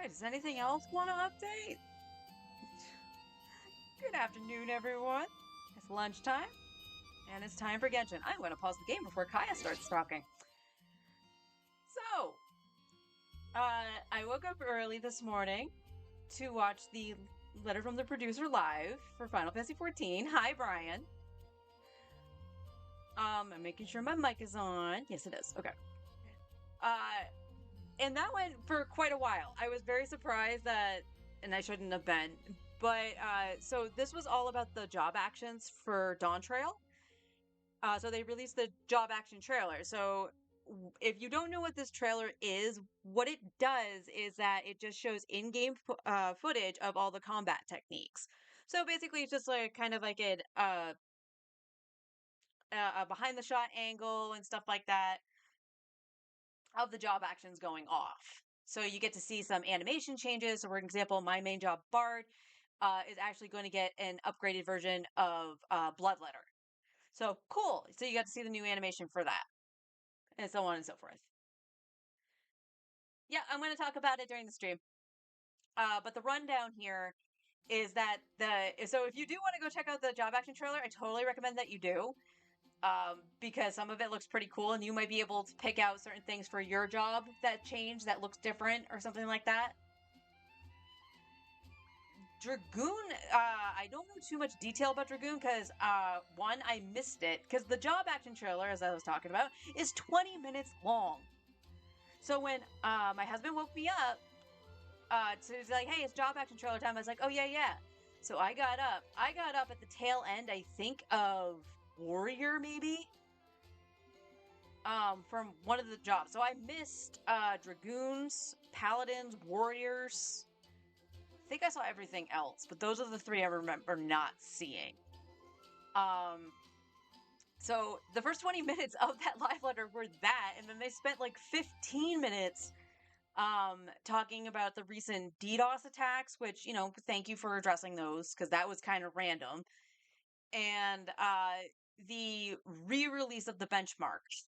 right, does anything else want to update? Good afternoon, everyone. It's lunchtime, and it's time for Genshin. I'm going to pause the game before Kaya starts talking. So, I woke up early this morning to watch the Letter from the Producer live for Final Fantasy XIV. Hi, Brian. I'm making sure my mic is on. Yes, it is. Okay. And that went for quite a while. I was very surprised that, and I shouldn't have been, but so this was all about the job actions for Dawn Trail. So they released the job action trailer. So if you don't know what this trailer is, what it does is that it just shows in-game footage of all the combat techniques. So basically, it's just like kind of like a behind the shot angle and stuff like that of the job actions going off. So you get to see some animation changes. So, for example, my main job, Bard, is actually going to get an upgraded version of Bloodletter. So cool. So you got to see the new animation for that, and so on and so forth. Yeah, I'm going to talk about it during the stream. But the rundown here is that so if you do want to go check out the job action trailer, I totally recommend that you do. Because some of it looks pretty cool, and you might be able to pick out certain things for your job that change that looks different or something like that. Dragoon, I don't know too much detail about Dragoon because, one, I missed it because the job action trailer, as I was talking about, is 20 minutes long. So when my husband woke me up, so he's like, "Hey, it's job action trailer time." I was like, "Oh yeah, yeah." So I got up. I got up at the tail end, I think, of Warrior, maybe. From one of the jobs. So I missed Dragoons, Paladins, Warriors. I think I saw everything else, but those are the three I remember not seeing. So the first 20 minutes of that live letter were that, and then they spent like 15 minutes talking about the recent DDoS attacks, which, thank you for addressing those, because that was kind of random. And the re-release of the benchmarks.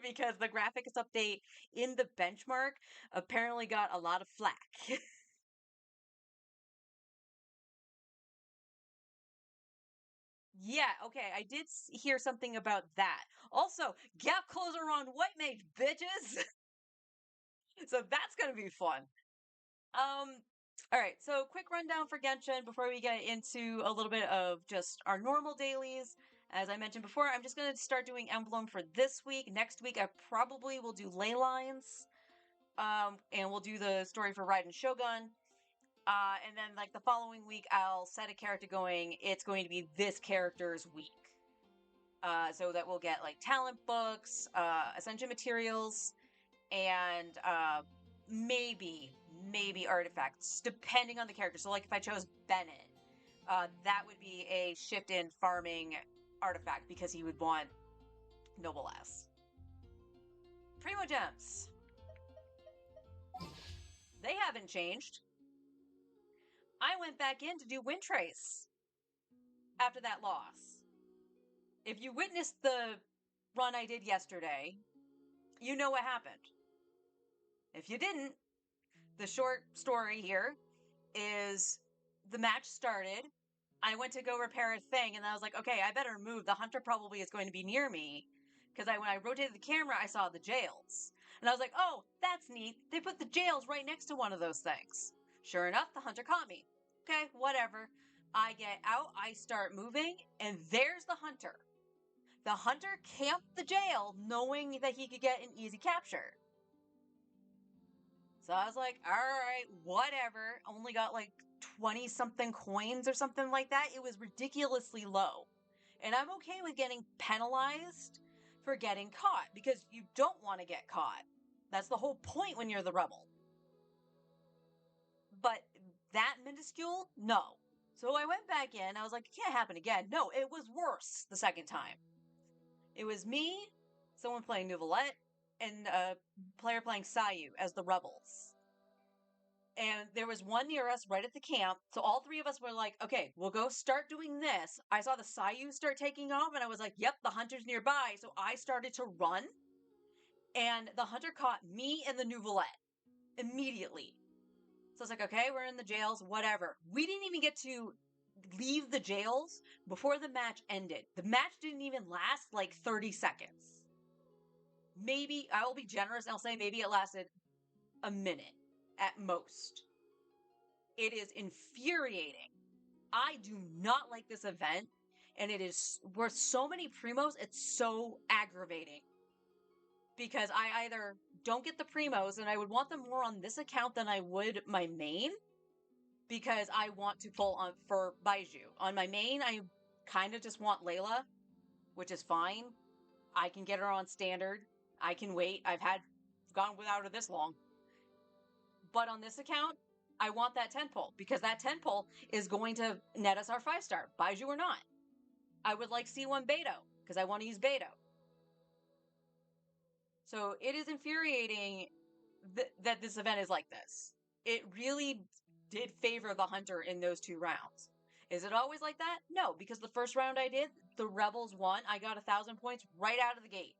Because the graphics update in the benchmark apparently got a lot of flack. Yeah, okay, I did hear something about that. Also, gap closer on White Mage, bitches! So that's gonna be fun. Alright, so quick rundown for Genshin before we get into a little bit of just our normal dailies. As I mentioned before, I'm just gonna start doing Emblem for this week. Next week, I probably will do Ley Lines. And we'll do the story for Raiden Shogun. And then, like, the following week, I'll set a character going. It's going to be this character's week. So that we'll get, like, talent books, Ascension materials, and maybe artifacts, depending on the character. So, like, if I chose Bennett, that would be a shift in farming artifact because he would want Noble S. Primo Gems. They haven't changed. I went back in to do Wind Trace after that loss. If you witnessed the run I did yesterday, you know what happened. If you didn't, the short story here is the match started. I went to go repair a thing, and I was like, okay, I better move. The hunter probably is going to be near me. Because when I rotated the camera, I saw the jails. And I was like, oh, that's neat. They put the jails right next to one of those things. Sure enough, the hunter caught me. Okay, whatever. I get out, I start moving, and there's the hunter. The hunter camped the jail knowing that he could get an easy capture. So I was like, all right, whatever. Only got like 20 something coins or something like that. It was ridiculously low. And I'm okay with getting penalized for getting caught because you don't want to get caught. That's the whole point when you're the rebel. But that minuscule, no. So I went back in. I was like, it can't happen again. No, it was worse the second time. It was me, someone playing Nouvellette, and a player playing Sayu as the rebels. And there was one near us right at the camp. So all three of us were like, okay, we'll go start doing this. I saw the Sayu start taking off, and I was like, yep, the hunter's nearby. So I started to run, and the hunter caught me and the Nouvellette immediately. So it's like, okay, we're in the jails, whatever. We didn't even get to leave the jails before the match ended. The match didn't even last like 30 seconds. Maybe, I will be generous and I'll say maybe it lasted a minute at most. It is infuriating. I do not like this event, and it is worth so many primos, it's so aggravating. Because I either don't get the primos, and I would want them more on this account than I would my main, because I want to pull on for Baiju. On my main, I kind of just want Layla, which is fine. I can get her on standard. I can wait. I've gone without her this long. But on this account, I want that 10 pull, because that 10 pull is going to net us our 5-star, Baiju or not. I would like C1 Beto, because I want to use Beto. So it is infuriating that this event is like this. It really did favor the hunter in those 2 rounds. Is it always like that? No, because the first round I did, the rebels won. I got 1,000 points right out of the gate.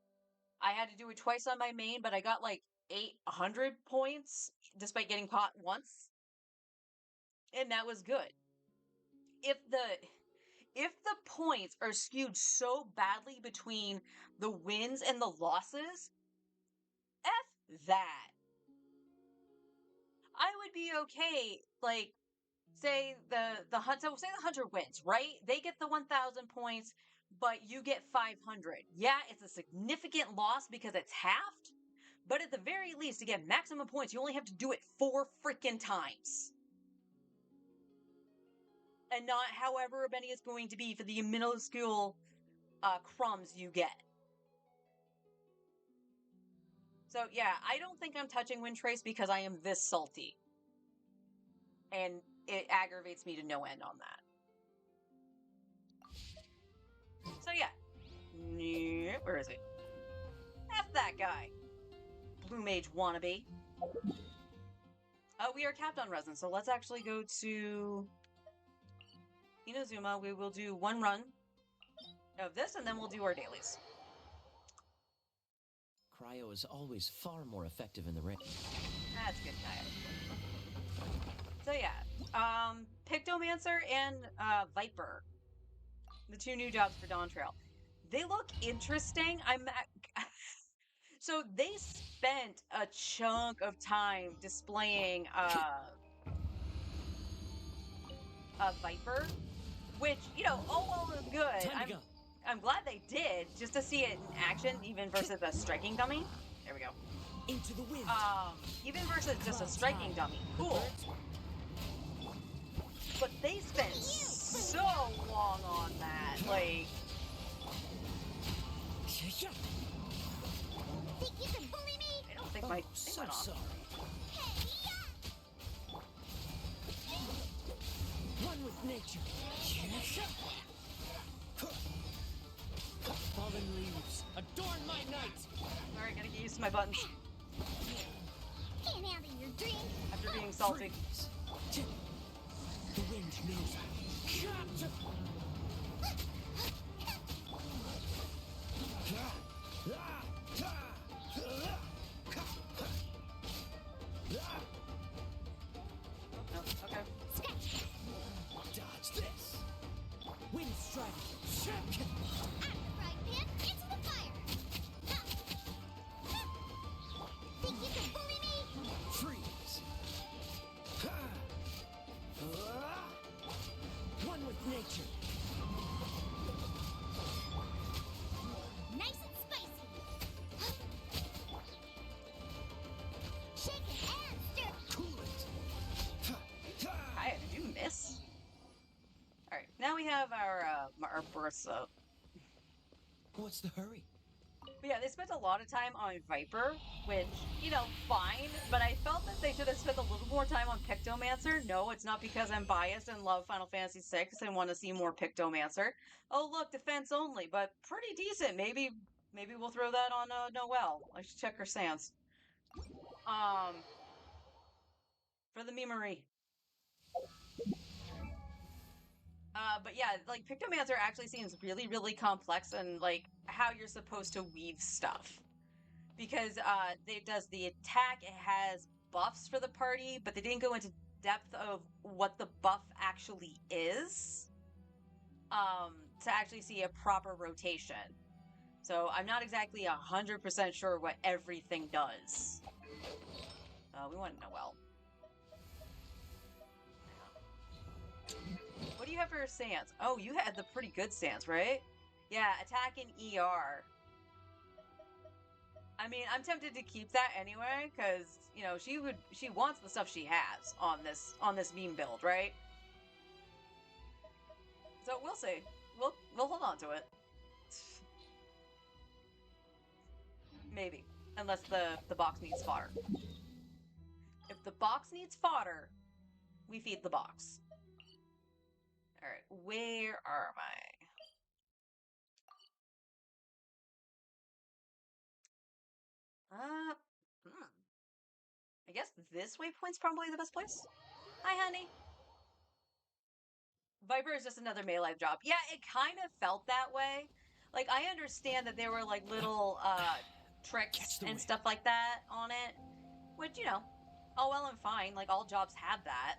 I had to do it twice on my main, but I got like 800 points despite getting caught once. And that was good. If the points are skewed so badly between the wins and the losses, F that. I would be okay, like, say the hunter wins, right? They get the 1,000 points, but you get 500. Yeah, it's a significant loss because it's halved, but at the very least, to get maximum points, you only have to do it 4 freaking times. And not however many it's going to be for the minuscule crumbs you get. So yeah, I don't think I'm touching Wind Trace because I am this salty. And it aggravates me to no end on that. So yeah. Where is he? F that guy. Blue Mage wannabe. We are capped on resin, so let's actually go to Inazuma. We will do 1 run of this, and then we'll do our dailies. Cryo is always far more effective in the ring. That's good, Kaya. So yeah, Pictomancer and Viper, the 2 new jobs for Dawn Trail. They look interesting. So they spent a chunk of time displaying a Viper, which, you know, all well and good. I'm glad they did, just to see it in action, even versus a striking dummy. There we go. Into the wind. Even versus just a striking dummy. Cool. But they spent so long on that. Like, Think you can bully me? I don't think my thing so went off. sorry. One with nature. Fallen leaves adorn my night. Alright, gotta get used to my buttons Can't handle your drink. after being salty. Freeze. The wind knows. No, okay. Scratch. Dodge this. Wind strike. Out of the frying pan, into the fire. Think you can bully me? Freeze. One with nature. Nice and spicy. Shake it and stir. Cool it. Kaya, did you miss? Alright, now we have our bursts up. What's the hurry? But yeah, they spent a lot of time on Viper, which, you know, fine, but I felt that they should have spent a little more time on Pictomancer. No, it's not because I'm biased and love Final Fantasy VI and want to see more Pictomancer. Oh, look, defense only, but pretty decent. Maybe we'll throw that on Noelle. I should check her sans. For the memory. But yeah, like, Pictomancer actually seems really, really complex and, like, how you're supposed to weave stuff. Because, it does the attack, it has buffs for the party, but they didn't go into depth of what the buff actually is to actually see a proper rotation. So I'm not exactly 100% sure what everything does. We want Noelle. What do you have for your stance? Oh, you had the pretty good stance, right? Yeah, attack and ER. I mean, I'm tempted to keep that anyway, because you know she wants the stuff she has on this meme build, right? So we'll see. We'll hold on to it. Maybe, unless the box needs fodder. If the box needs fodder, we feed the box. All right, where are my? Hmm. I guess this waypoint's probably the best place. Hi, honey. Viper is just another melee job. Yeah, it kind of felt that way. Like, I understand that there were, like, little, Catch tricks the and wind. stuff like that on it, which, you know, all well and fine. Like, all jobs have that.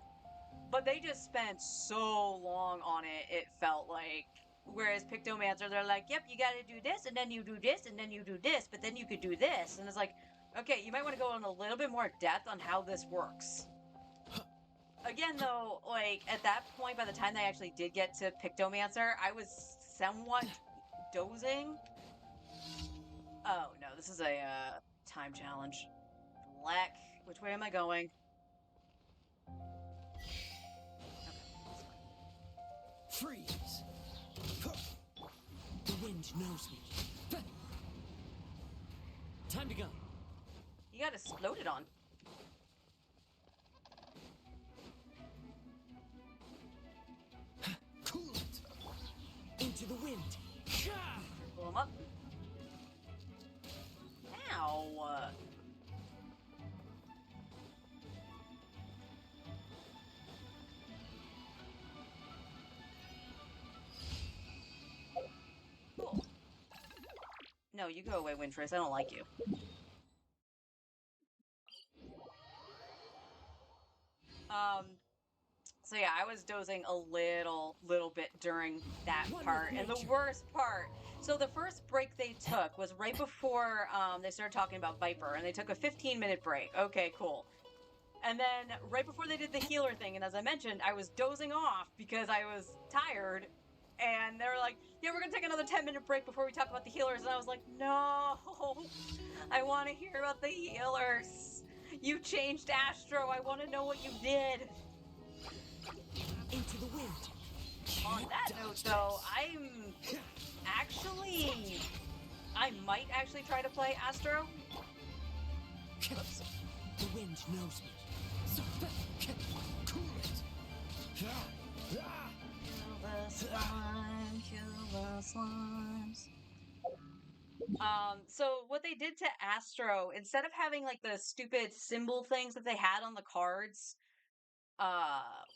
But they just spent so long on it, it felt like. Whereas Pictomancer, they're like, yep, you gotta do this, and then you do this, and then you do this, but then you could do this. And it's like, okay, you might want to go in a little bit more depth on how this works. Again, though, like, at that point, by the time they actually did get to Pictomancer, I was somewhat dozing. Oh, no, this is a, time challenge. Black. Which way am I going? Okay, this way. Freeze. The wind knows me. Time to go. You got exploded on. Cool it. Into the wind. Pull him up. Ow. Cool. No, you go away, Windtrace. I don't like you. Um, so yeah, I was dozing a little bit during that One part. with And the nature. worst part, so the first break they took was right before they started talking about Viper, and they took a 15-minute break. Okay, cool. And then right before they did the healer thing, and as I mentioned, I was dozing off because I was tired. And they were like, yeah, we're gonna take another 10-minute break before we talk about the healers. And I was like, no, I want to hear about the healers. You changed Astro. I want to know what you did. Into the wind. On that note, though, I might actually try to play Astro. Oops. The wind knows me. So cool it. Kill the slimes. So what they did to Astro, instead of having like the stupid symbol things that they had on the cards,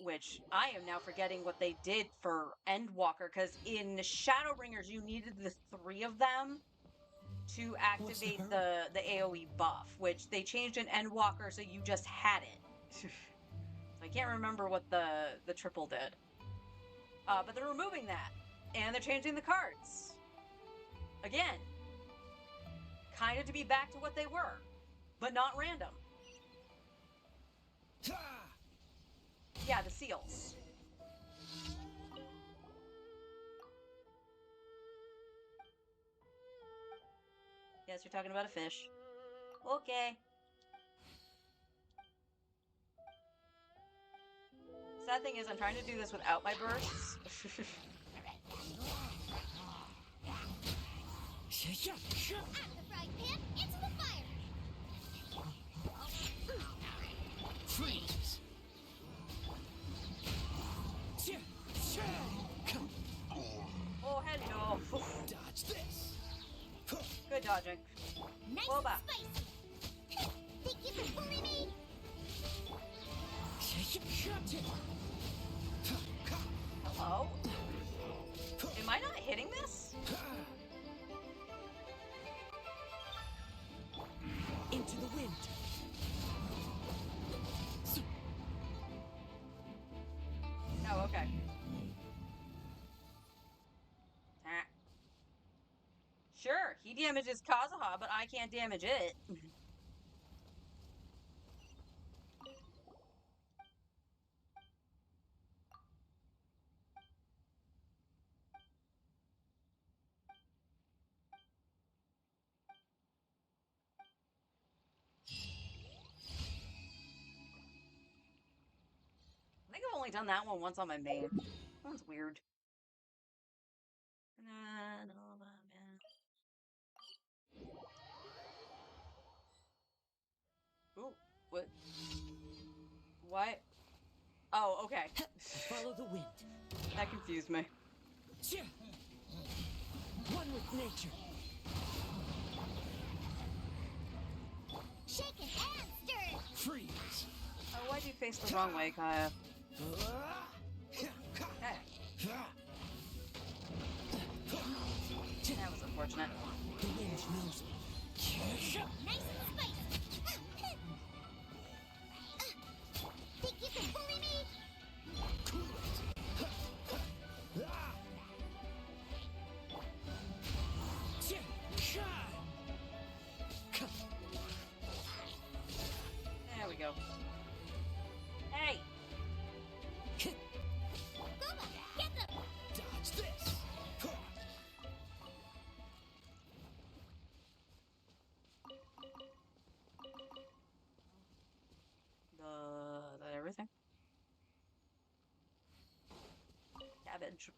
which I am now forgetting what they did for Endwalker, because in Shadowbringers you needed the 3 of them to What's the activate hurry? the AoE buff, which they changed in Endwalker so you just had it. So I can't remember what the triple did. But they're removing that, and they're changing the cards. Again, kind of to be back to what they were, but not random. Yeah, the seals. Yes, you're talking about a fish. Okay. Sad thing is, I'm trying to do this without my bursts. Out of the frying pan, into the fire! Freeze. Oh, hello. Dodge this. Good dodging. Nice Boba. and spicy! Think you can bully me? Hello? Am I not hitting this? Into the wind. He damages Kazuha, but I can't damage it. I think I've only done that one once on my main. That one's weird. Ooh, what? What? Oh, okay. Follow the wind. That confused me. One with nature. Shaken and stirred. Freeze. Oh, why'd you face the wrong way, Kaya? Hey, that was unfortunate. The wind knows me. Nice and spicy. Think you can bully me? Cool it. There we go. Hey! Booba, get them! Dodge this. That everything? Cabbage.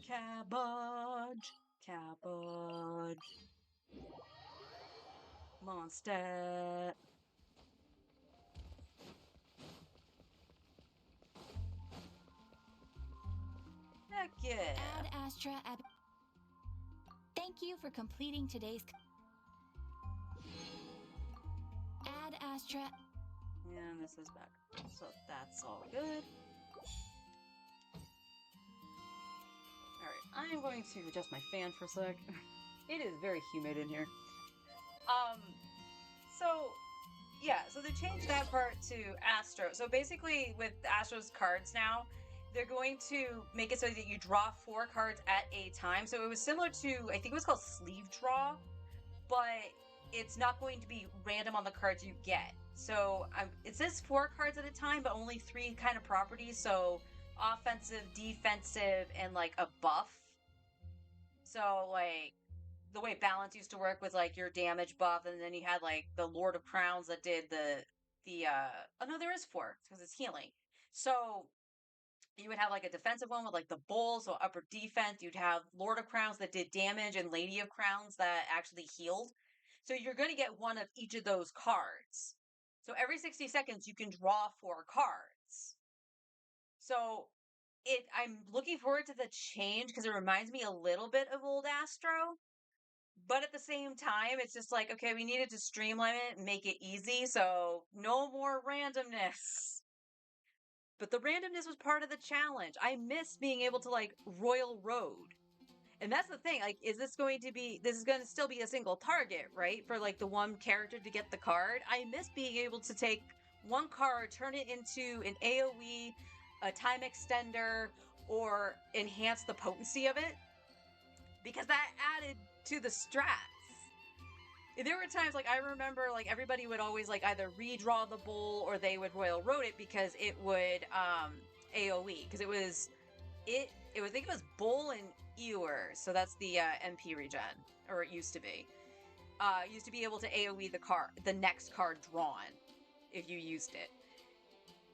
Cabbage. Cabbage. Monster. Heck yeah. Ad Astra Ab. Thank you for completing today's. Ad Astra. And this is back. So that's all good. Alright, I am going to adjust my fan for a sec. It is very humid in here. So yeah, so they changed that part to Astro. So basically with Astro's cards now, they're going to make it so that you draw 4 cards at a time. So it was similar to, I think it was called sleeve draw, but it's not going to be random on the cards you get. So it says 4 cards at a time, but only 3 kind of properties. So offensive, defensive, and like a buff. So like the way balance used to work was like your damage buff, and then you had like the Lord of Crowns that did the oh no, there is 4 because it's healing. So you would have like a defensive one with like the bull, so upper defense. You'd have Lord of Crowns that did damage and Lady of Crowns that actually healed. So you're going to get one of each of those cards. So every 60 seconds you can draw 4 cards. So I'm looking forward to the change because it reminds me a little bit of old Astro. But at the same time, it's just like, okay, we needed to streamline it and make it easy, so no more randomness. But the randomness was part of the challenge. I miss being able to like Royal Road. And that's the thing, like, this is going to still be a single target, right? For like the one character to get the card. I miss being able to take one card, turn it into an AoE, a time extender, or enhance the potency of it. Because that added to the strats. There were times like I remember like everybody would always like either redraw the bull or they would Royal Road it because it would AoE because it was I think it was bull and ewer, so that's the MP regen, or it used to be. Used to be able to AoE the next card drawn if you used it.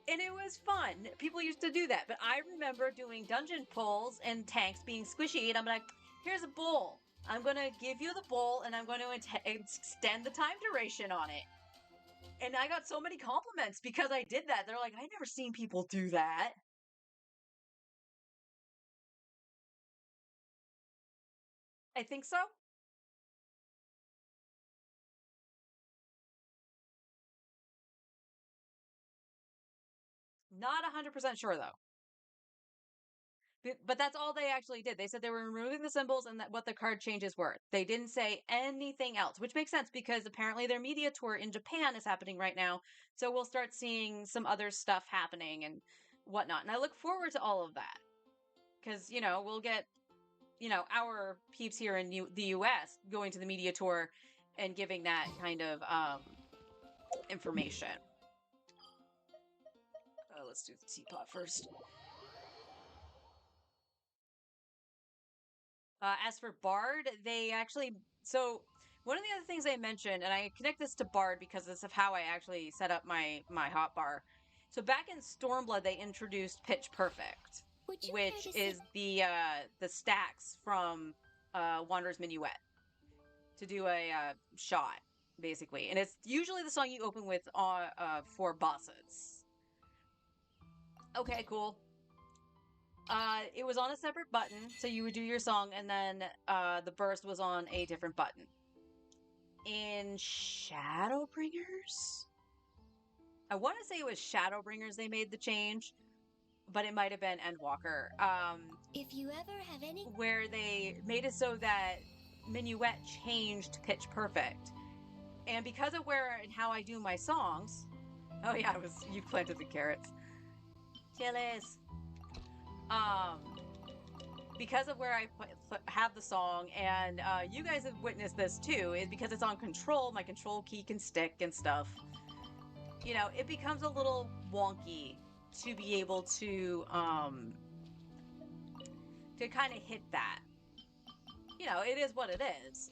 And it was fun. People used to do that. But I remember doing dungeon pulls and tanks being squishy, and I'm like, here's a bull. I'm going to give you the bull, and I'm going to extend the time duration on it. And I got so many compliments because I did that. They're like, I've never seen people do that. I think so. Not 100% sure, though. But that's all they actually did. They said they were removing the symbols and what the card changes were. They didn't say anything else, which makes sense because apparently their media tour in Japan is happening right now. So we'll start seeing some other stuff happening and whatnot. And I look forward to all of that because, we'll get you know, our peeps here in the US going to the media tour and giving that kind of information. Let's do the teapot first. As for Bard, they actually, so one of the other things they mentioned, and I connect this to Bard because this is how I actually set up my hotbar. So back in Stormblood, they introduced Pitch Perfect, Would you care which to is the stacks from Wanderer's Minuet to do a shot, basically, and it's usually the song you open with for bosses. Okay, cool. It was on a separate button, so you would do your song, and then the burst was on a different button. In Shadowbringers, I want to say it was Shadowbringers they made the change, but it might have been Endwalker. If you ever have any... Where they made it so that Minuet changed Pitch Perfect, and because of where and how I do my songs, oh yeah, you planted the carrots. Chilies. Because of where I have the song, and you guys have witnessed this too, is because it's on control, my control key can stick and stuff. You know, it becomes a little wonky to be able to kind of hit that. You know, it is what it is.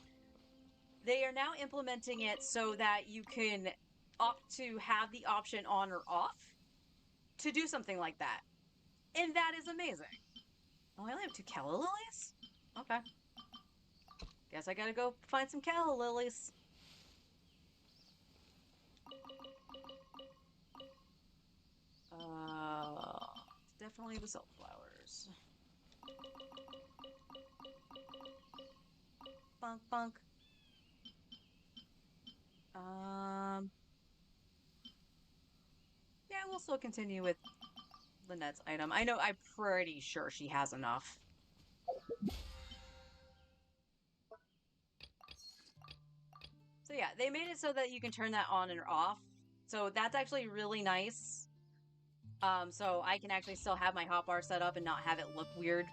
They are now implementing it so that you can opt to have the option on or off to do something like that. And that is amazing. Oh, I only have 2 calla lilies? Okay. Guess I gotta go find some calla lilies. Definitely the sunflowers. Bunk, bunk. Yeah, we'll still continue with Lynette's item. I'm pretty sure she has enough. So yeah, they made it so that you can turn that on and off. So that's actually really nice. So I can actually still have my hotbar set up and not have it look weird.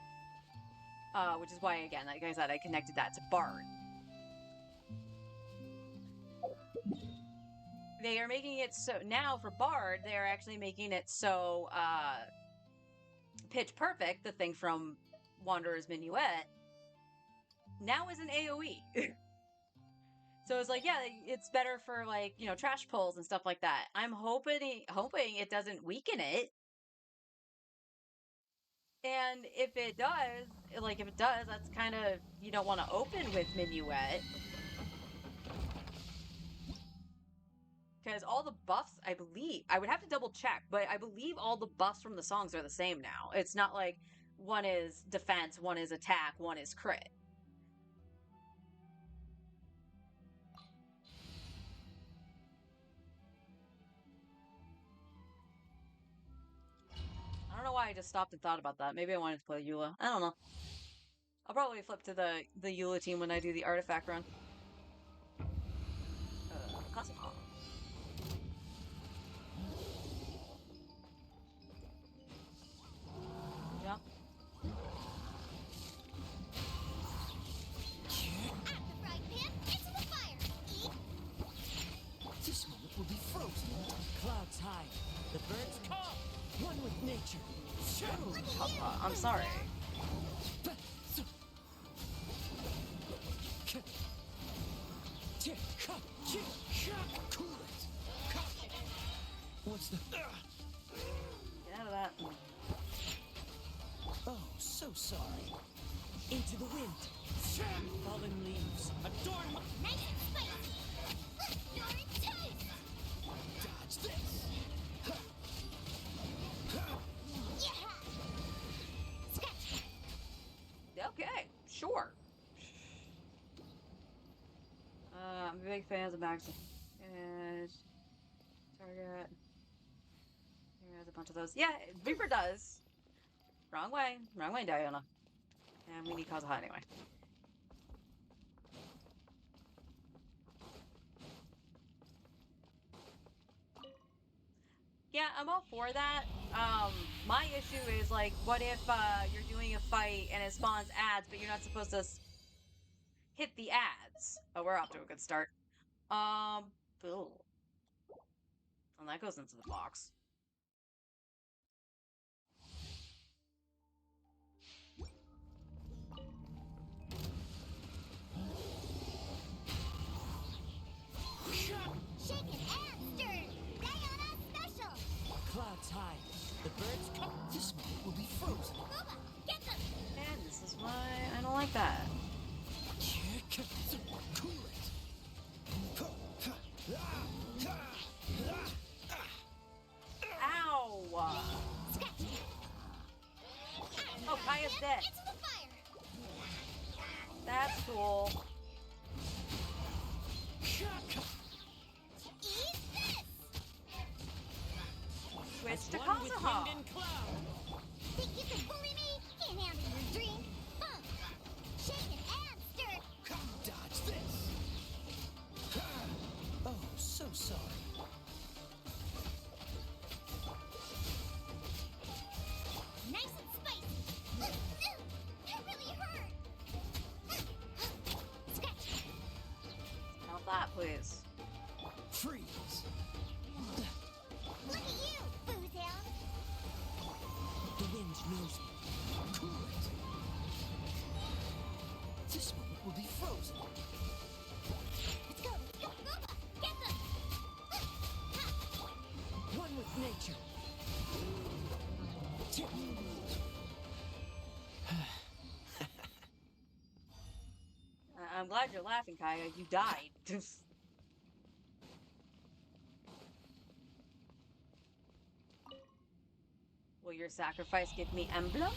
Which is why, again, like I said, I connected that to Bard. They are making it so now for Bard, they are actually making it so Pitch Perfect, the thing from Wanderer's Minuet, now is an AoE. So it's like, yeah, it's better for like, you know, trash pulls and stuff like that. I'm hoping it doesn't weaken it. And if it does, that's kind of, you don't want to open with Minuet. Because all the buffs, I believe, I would have to double check, but I believe all the buffs from the songs are the same now. It's not like one is defense, one is attack, one is crit. I don't know why I just stopped and thought about that. Maybe I wanted to play Eula. I don't know. I'll probably flip to the Eula team when I do the artifact run. Kazuma. Jump. At the frying pan, into the fire! Eat! This moment will be frozen. Clouds high. The birds call. One with nature. Papa, I'm sorry. Cool it. What's the... Get out of that. Oh, so sorry. Into the wind. Fallen leaves. Adorn my... Nice and spicy! Your taste! Dodge this. Yeah! Scratch! Okay, sure. I'm a big fan of Max. And target. He has a bunch of those. Yeah, Reaper does. Wrong way, Diana. And we need Kazuha anyway. Yeah, I'm all for that. My issue is like, what if you're doing a fight and it spawns ads, but you're not supposed to hit the ads? Oh, we're off to a good start. Ugh. And that goes into the box. Shaken and stirred. Diana special. Clouds high. The birds come. This moment will be frozen. Booba, get them. And this is why I don't like that. Cool it. Ow! Scratch. Oh, Kaya's dead. Into the fire. That's cool. Eat this. Switch to One with Kazuha. wind and cloud. Think you can bully me? Can't handle your drink. Bump. Shaken and stirred. Dodge this. Oh, so sorry. Nice and spicy. That really hurt. Scratch. Not that, please. Freeze. Look at you, booze hound. The wind knows me. Cool it. This moment will be frozen. Let's go. Booba, get them. One with nature. I'm glad you're laughing, Kaya. You died. Will your sacrifice give me emblem?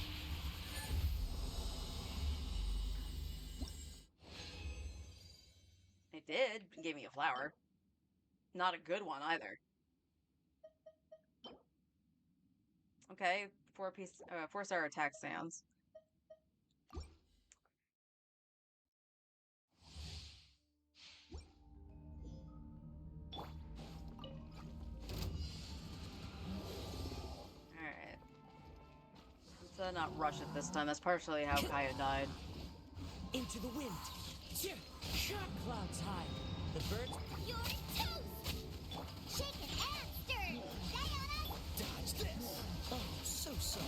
It did. It gave me a flower. Not a good one either. Okay, 4-star attack sounds. Alright. Let's not rush it this time. That's partially how Kaya died. Into the wind. Clouds high. The birds You're toast. Shaken and stirred. Diana. dodge this. Oh, so sorry.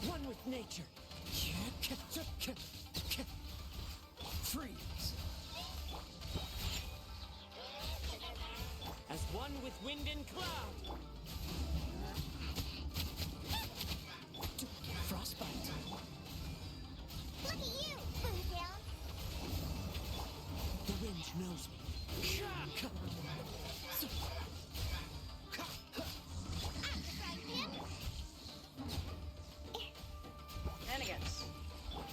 One with nature. Freeze. As one with wind and cloud. Frostbite. Look at you, booze hound. The wind knows me. At the frying pan. Shenanigans.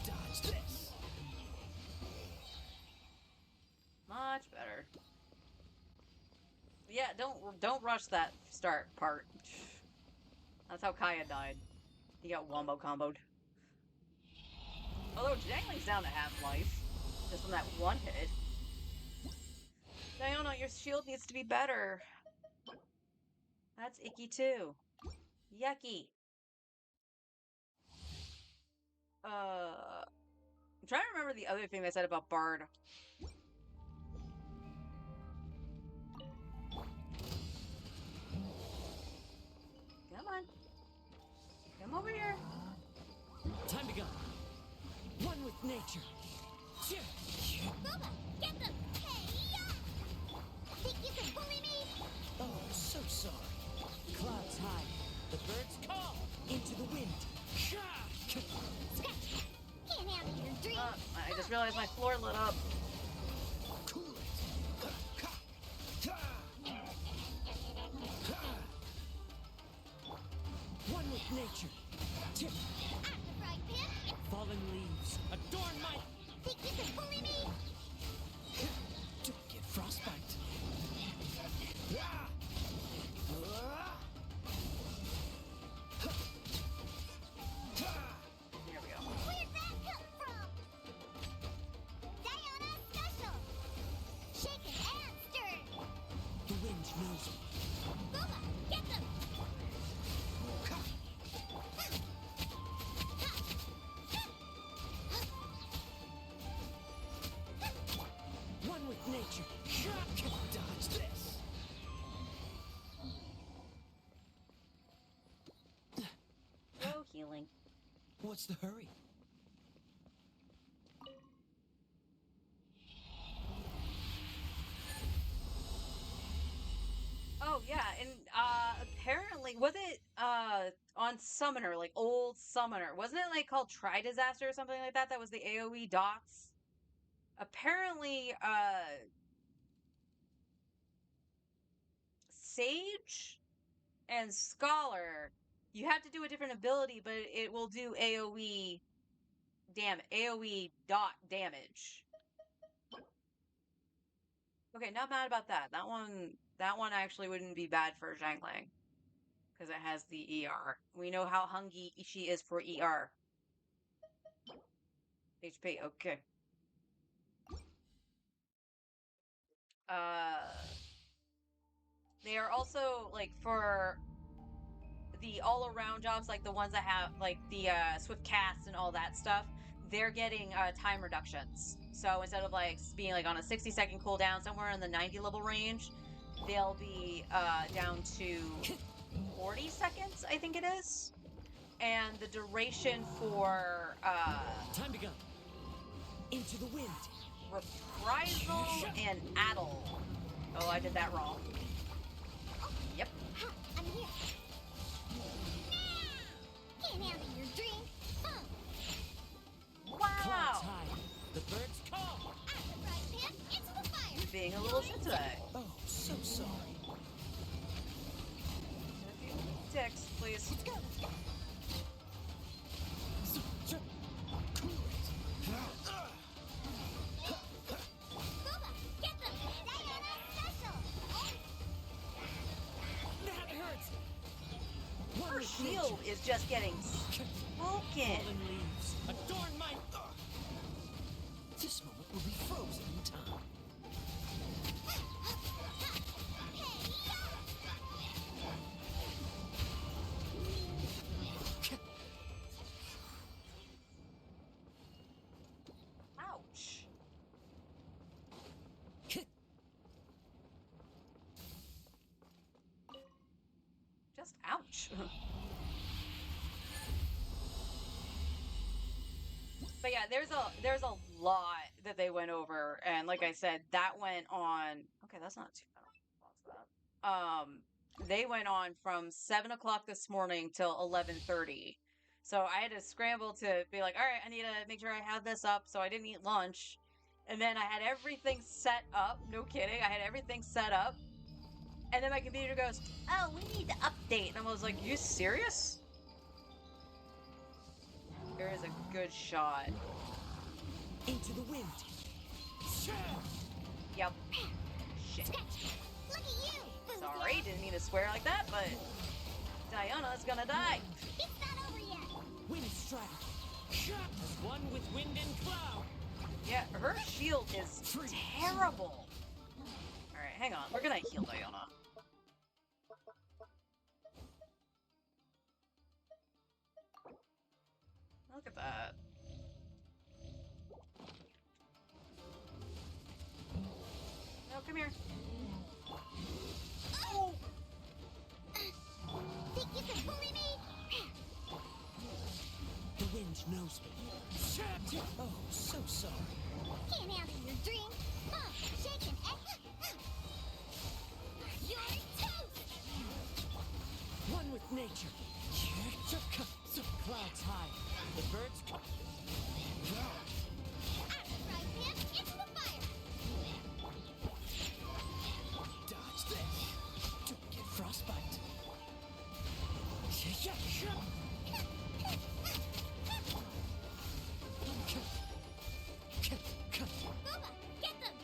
Dodge this. Much better. Yeah, don't rush that start part. That's how Kaya died. He got wombo comboed. Although Jangling's down to half life. Just from that one hit. Diana, your shield needs to be better. That's icky too. Yucky. I'm trying to remember the other thing they said about Bard. Come on. Come over here. Time to go. One with nature. Booba, get them. Hey-ya! Think you can bully me? Oh, so sorry. Clouds high. The birds call. Into the wind. Scratch. Can't handle your drink. I just realized my floor lit up. Cool it. One with nature. At the frying pan. Fallen leaves. Adorn my... Think you can bully me? Don't get frostbite. Here we go. Where'd that come from? Diana special. Shaken and stirred. The wind What's the hurry? Oh yeah, and apparently was it on Summoner, like old Summoner? Wasn't it like called Tri Disaster or something like that? That was the AoE dots. Apparently, Sage and Scholar, you have to do a different ability, but it will do AoE AoE dot damage. Okay, not mad about that. That one actually wouldn't be bad for Zhanglang because it has the ER. We know how hungry she is for ER. HP, okay. They are also like for the all-around jobs, like the ones that have like the swift cast and all that stuff. They're getting time reductions. So instead of like being like on a 60-second cooldown somewhere in the 90 level range, they'll be down to 40 seconds, I think it is. And the duration for Time to go. Into the wind. reprisal and addle. Oh, I did that wrong. Yep. Ha, I'm here. Now! Can't handle your drink. Clouds Wow. high. The birds call. Out the frying pan, into the fire. Being a little shit today. Oh, so sorry. Ticks, please. Let's go, let's go. Cool it. Booba, get them. Diana special. That hurts. One Her with shield nature. is just getting spoken. Fallen leaves. Adorn my. This moment will be frozen in time. Ouch. Just ouch. But yeah, there's a lot that they went over, and like I said, that went on. Okay, that's not too bad. What's that? They went on from 7 o'clock this morning till 11:30. So I had to scramble to be like, all right, I need to make sure I have this up. So I didn't eat lunch, and then I had everything set up. No kidding, I had everything set up, and then my computer goes, "Oh, we need to update," and I was like, "You serious?" There is a good shot. Into the wind. Yep. Shit. Look at you, Boozy. Sorry, didn't mean to swear like that, but Diana's gonna die. It's not over yet. Wind strike. As one with wind and cloud. Yeah, her shield is terrible. Alright, hang on. We're gonna heal Diana. Look at that. No, come here. Oh! Think you can bully me? The wind knows me. Oh, so sorry. Can't handle your drink. Shaking. You're toast. One with nature. Clouds high. The birds come. Out the frying pan, into the fire. Dodge this. Don't get frostbite. Booba, get them.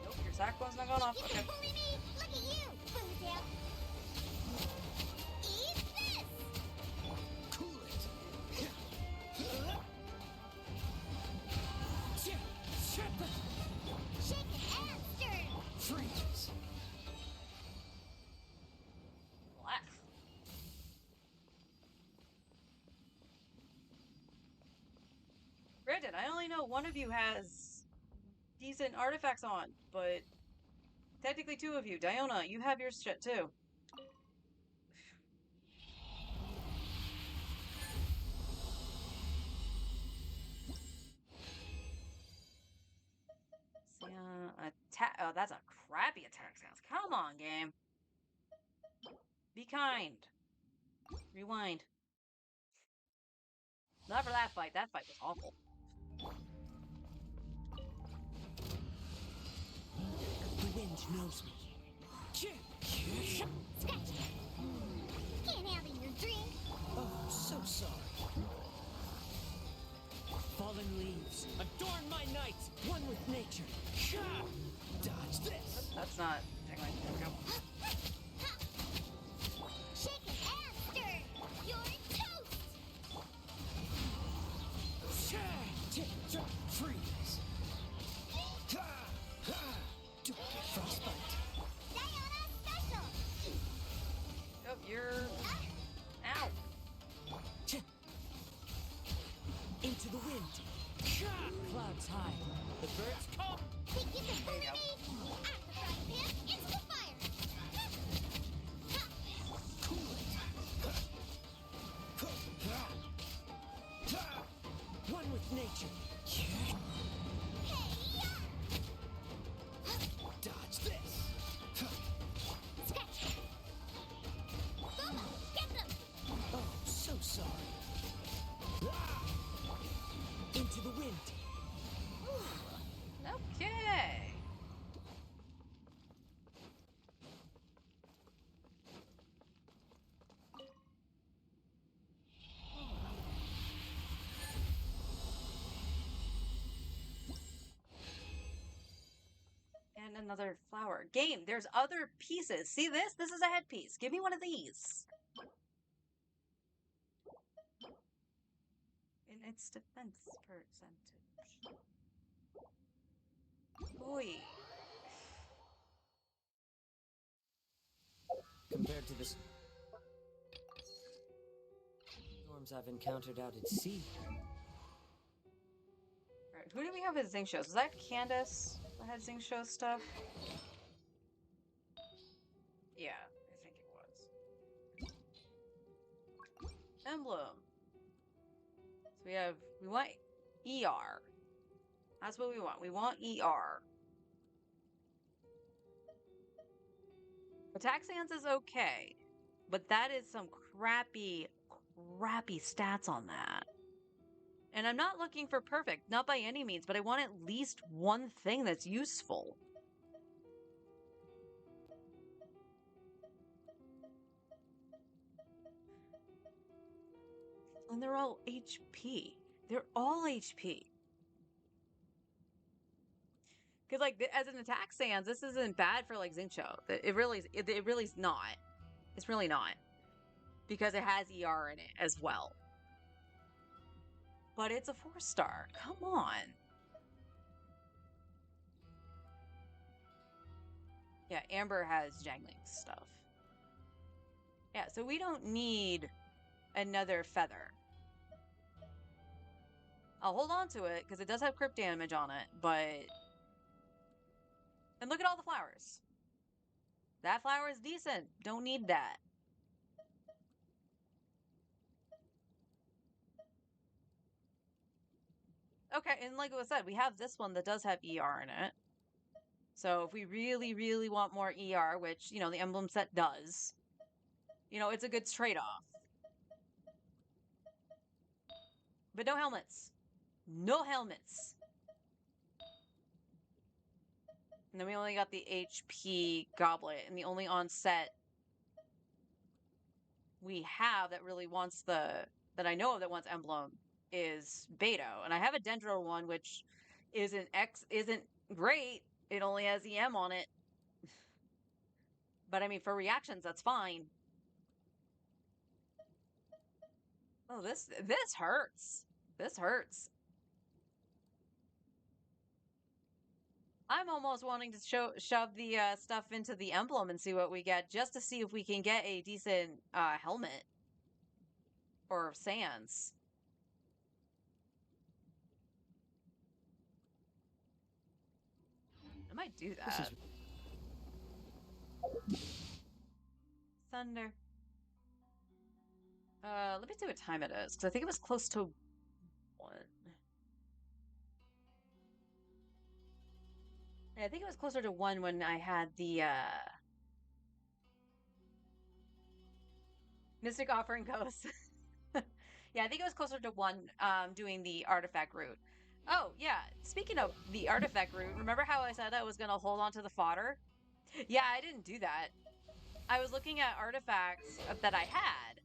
Nope, your sack one's not going off. You Okay. can bully me. Look at you, Boozy. Eat this. Cool it. Shake it and stir it. Freeze. Black. Granted, I only know one of you has decent artifacts on, but technically two of you. Diana, you have your shit too. crappy attack sounds. Come on, game. Be kind. Rewind. Not for that fight. That fight was awful. The wind knows me. Scratch! Can't have in your drink. Oh, so sorry. Fallen leaves, adorn my night, one with nature. Dodge this. That's not. There we go. Shake and stir. You're toast. Freeze. Don't get frostbite. Diana special. Oh, you're. Ow. Into the wind. Clouds high. The birds come. Think you can fool me? At the frying pan, into the fire. One with nature. Dodge this. Scratch. Booba, get them. Oh, so sorry. Into the wind. Okay. And another flower. Game, there's other pieces. See this? This is a headpiece. Give me one of these. In its defense percentage. Boy. Compared to the storms I've encountered out at sea. Alright, who do we have as Zing shows? Was that Candace that had Zing show stuff? Yeah, I think it was. Emblem. So we want ER. That's what we want. We want ER. Attack stance is okay, but that is some crappy stats on that. And I'm not looking for perfect, not by any means, but I want at least one thing that's useful. And they're all HP. They're all HP. Because, like, as an attack stance, this isn't bad for, like, Xingqiu. It really is not. It's really not. Because it has ER in it as well. But it's a 4-star. Come on. Yeah, Amber has jangling stuff. Yeah, so we don't need another feather. I'll hold on to it, because it does have crypt damage on it, but... And look at all the flowers. That flower is decent. Don't need that. Okay, and like I said, we have this one that does have ER in it. So if we really, really want more ER, which, you know, the emblem set does, you know, it's a good trade-off. But no helmets. No helmets. And then we only got the HP goblet, and the only on-set we have that really wants that I know of that wants emblem is Beto. And I have a Dendro one, which isn't great. It only has EM on it. But I mean, for reactions, that's fine. Oh, this hurts. This hurts. I'm almost wanting to shove the stuff into the emblem and see what we get, just to see if we can get a decent helmet or sands. I might do that. Thunder. Let me see what time it is, because I think it was close to 1. Yeah, I think it was closer to 1 when I had the Mystic Offering Ghost. Yeah, I think it was closer to 1 doing the artifact route. Oh, yeah. Speaking of the artifact route, remember how I said I was going to hold on to the fodder? Yeah, I didn't do that. I was looking at artifacts that I had,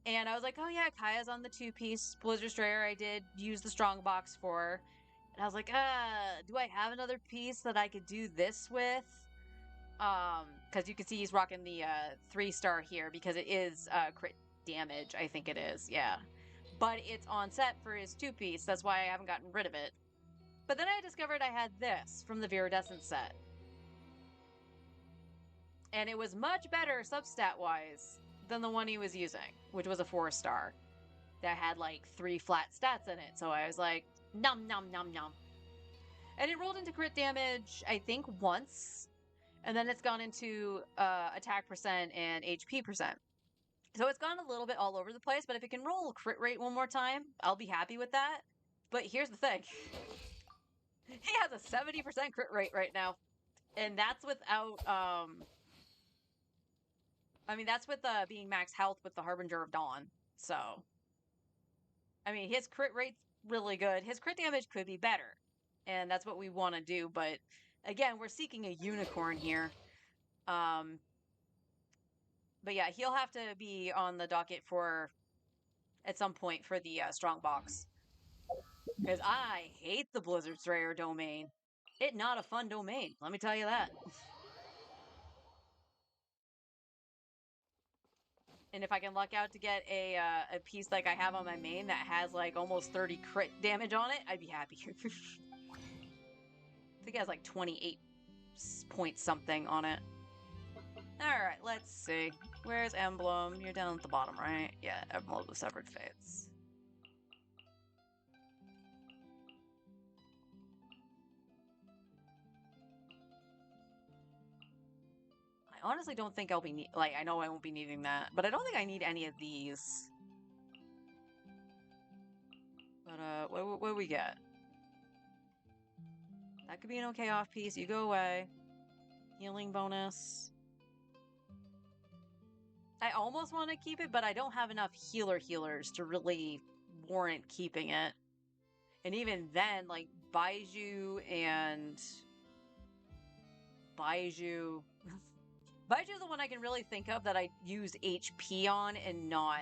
and I was like, oh yeah, Kaya's on the 2-piece Blizzard Strayer I did use the strong box for. And I was like, do I have another piece that I could do this with? Because you can see he's rocking the 3-star here because it is crit damage, I think it is, yeah. But it's on set for his 2-piece, that's why I haven't gotten rid of it. But then I discovered I had this from the Viridescent set. And it was much better substat wise than the one he was using, which was a 4-star that had like 3 flat stats in it. So I was like, num num num num. And it rolled into crit damage, I think, once, and then it's gone into attack percent and HP percent. So it's gone a little bit all over the place, but if it can roll crit rate one more time, I'll be happy with that. But here's the thing. He has a 70% crit rate right now. And that's without I mean that's with being max health with the Harbinger of Dawn. So I mean his crit rate's really good. His crit damage could be better. And that's what we want to do, but again, we're seeking a unicorn here. Um but yeah, he'll have to be on the docket for at some point for the strong box. Because I hate the Blizzard Strayer domain. It not a fun domain, let me tell you that. And if I can luck out to get a piece like I have on my main that has like almost 30 crit damage on it, I'd be happy. I think it has like 28 point something on it. Alright, let's see. Where's Emblem? You're down at the bottom, right? Yeah, Emblem of the Severed Fates. I honestly don't think I'll be like, I know I won't be needing that, but I don't think I need any of these. But what do we get? That could be an okay off piece. You go away. Healing bonus. I almost want to keep it, but I don't have enough healers to really warrant keeping it. And even then, like Baiju and Baiju. Baiju's the one I can really think of that I use HP on and not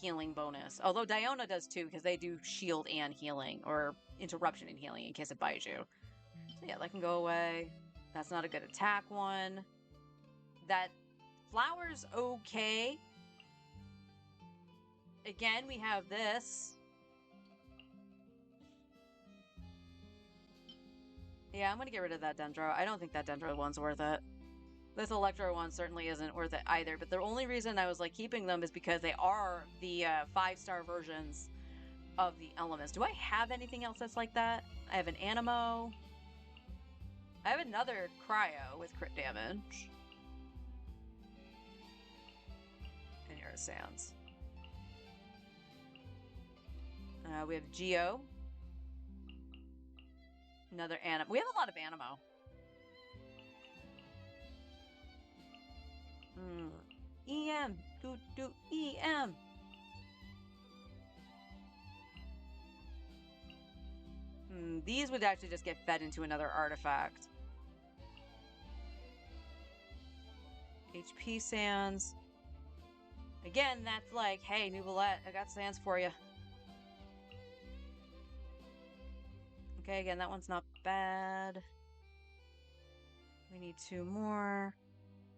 healing bonus. Although Diona does too, because they do shield and healing, or interruption and healing in case of Baiju. So yeah, that can go away. That's not a good attack one. That flower's okay. Again, we have this. Yeah, I'm gonna get rid of that Dendro. I don't think that Dendro one's worth it. This Electro one certainly isn't worth it either, but the only reason I was like keeping them is because they are the 5-star versions of the elements. Do I have anything else that's like that? I have an Animo. I have another Cryo with crit damage. And here are Sands. We have Geo. Another Animo. We have a lot of Animo. EM. Do EM. These would actually just get fed into another artifact. HP Sands. Again, that's like, hey, Nuvolette, I got Sands for you. Okay, again, that one's not bad. We need 2 more.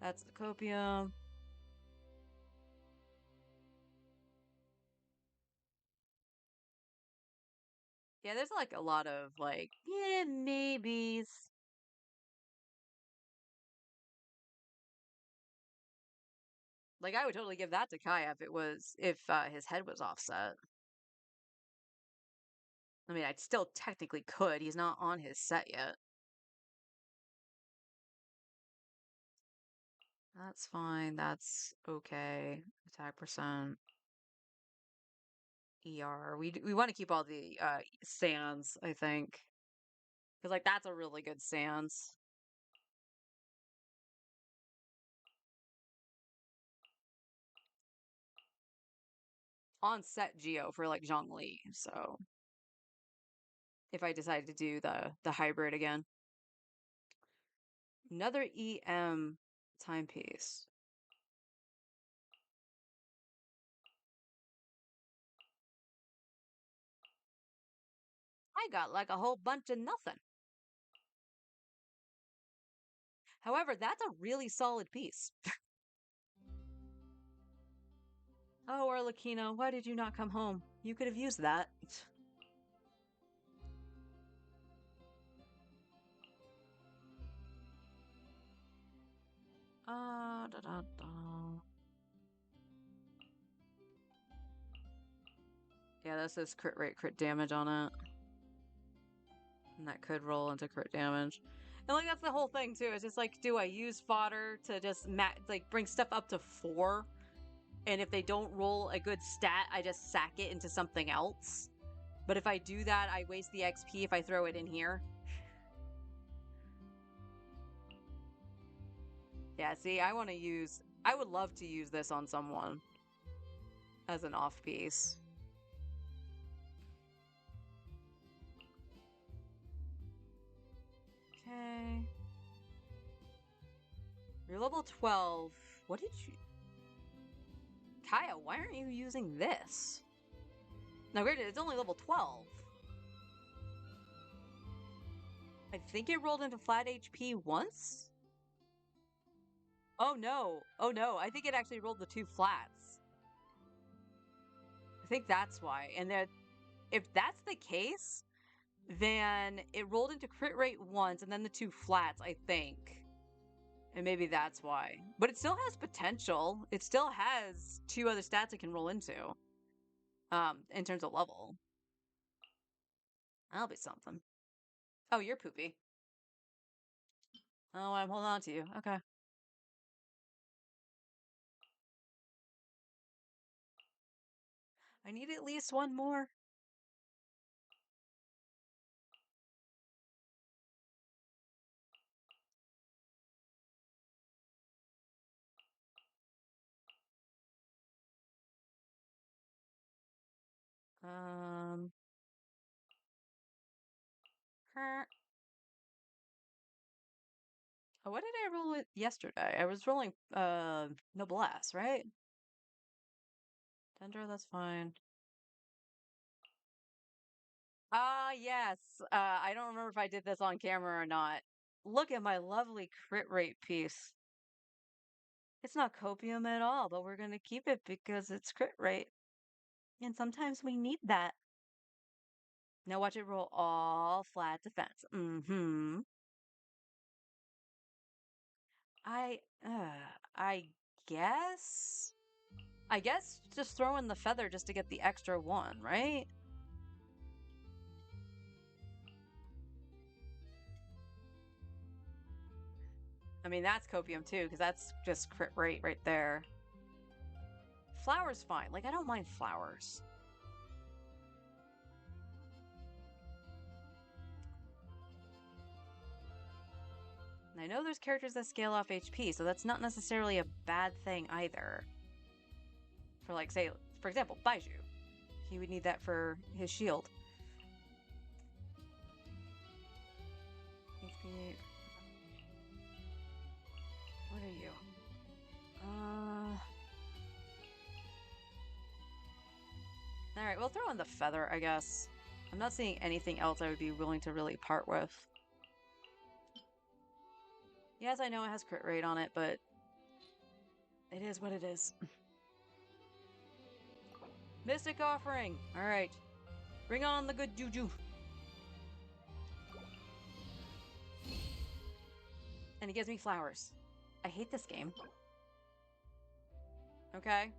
That's the Copium. Yeah, there's like a lot of like, yeah, maybes. Like I would totally give that to Kaya if his head was offset. I mean, I still technically could. He's not on his set yet. That's fine. That's okay. Attack percent. ER. We want to keep all the Sands, I think. Because, like, that's a really good stance. On set Geo for, like, Zhongli, so... If I decide to do the hybrid again. Another EM timepiece. I got like a whole bunch of nothing. However, that's a really solid piece. Oh, Arlecchino, why did you not come home? You could have used that. Da, da, da. Yeah, this is crit rate, crit damage on it. And that could roll into crit damage. And like that's the whole thing too. It's just like, do I use fodder to just like bring stuff up to 4? And if they don't roll a good stat, I just sack it into something else. But if I do that, I waste the XP if I throw it in here. Yeah, see, I would love to use this on someone as an off piece. Okay. You're level 12. What did you... Kaya, why aren't you using this? Now, granted, it's only level 12. I think it rolled into flat HP once? Oh no. Oh no, I think it actually rolled the 2 flats. I think that's why. And then, if that's the case, then it rolled into crit rate once and then the 2 flats, I think. And maybe that's why. But it still has potential. It still has 2 other stats it can roll into. In terms of level. That'll be something. Oh, you're poopy. Oh, I'm holding on to you. Okay. I need at least one more. Huh. Oh, what did I roll it yesterday? I was rolling Noblesse, right? Dendro, that's fine. Ah, yes. I don't remember if I did this on camera or not. Look at my lovely crit rate piece. It's not copium at all, but we're gonna keep it because it's crit rate. And sometimes we need that. Now watch it roll all flat defense. Mm-hmm. I, I guess? I guess just throw in the feather just to get the extra 1, right? I mean, that's copium too, because that's just crit rate right there. Flowers fine. Like, I don't mind flowers. And I know there's characters that scale off HP, so that's not necessarily a bad thing either. For like, say, for example, Baiju. He would need that for his shield. HP. What are you? Alright, we'll throw in the feather, I guess. I'm not seeing anything else I would be willing to really part with. Yes, I know it has crit rate on it, but it is what it is. Mystic Offering! Alright. Bring on the good juju. And he gives me flowers. I hate this game. Okay.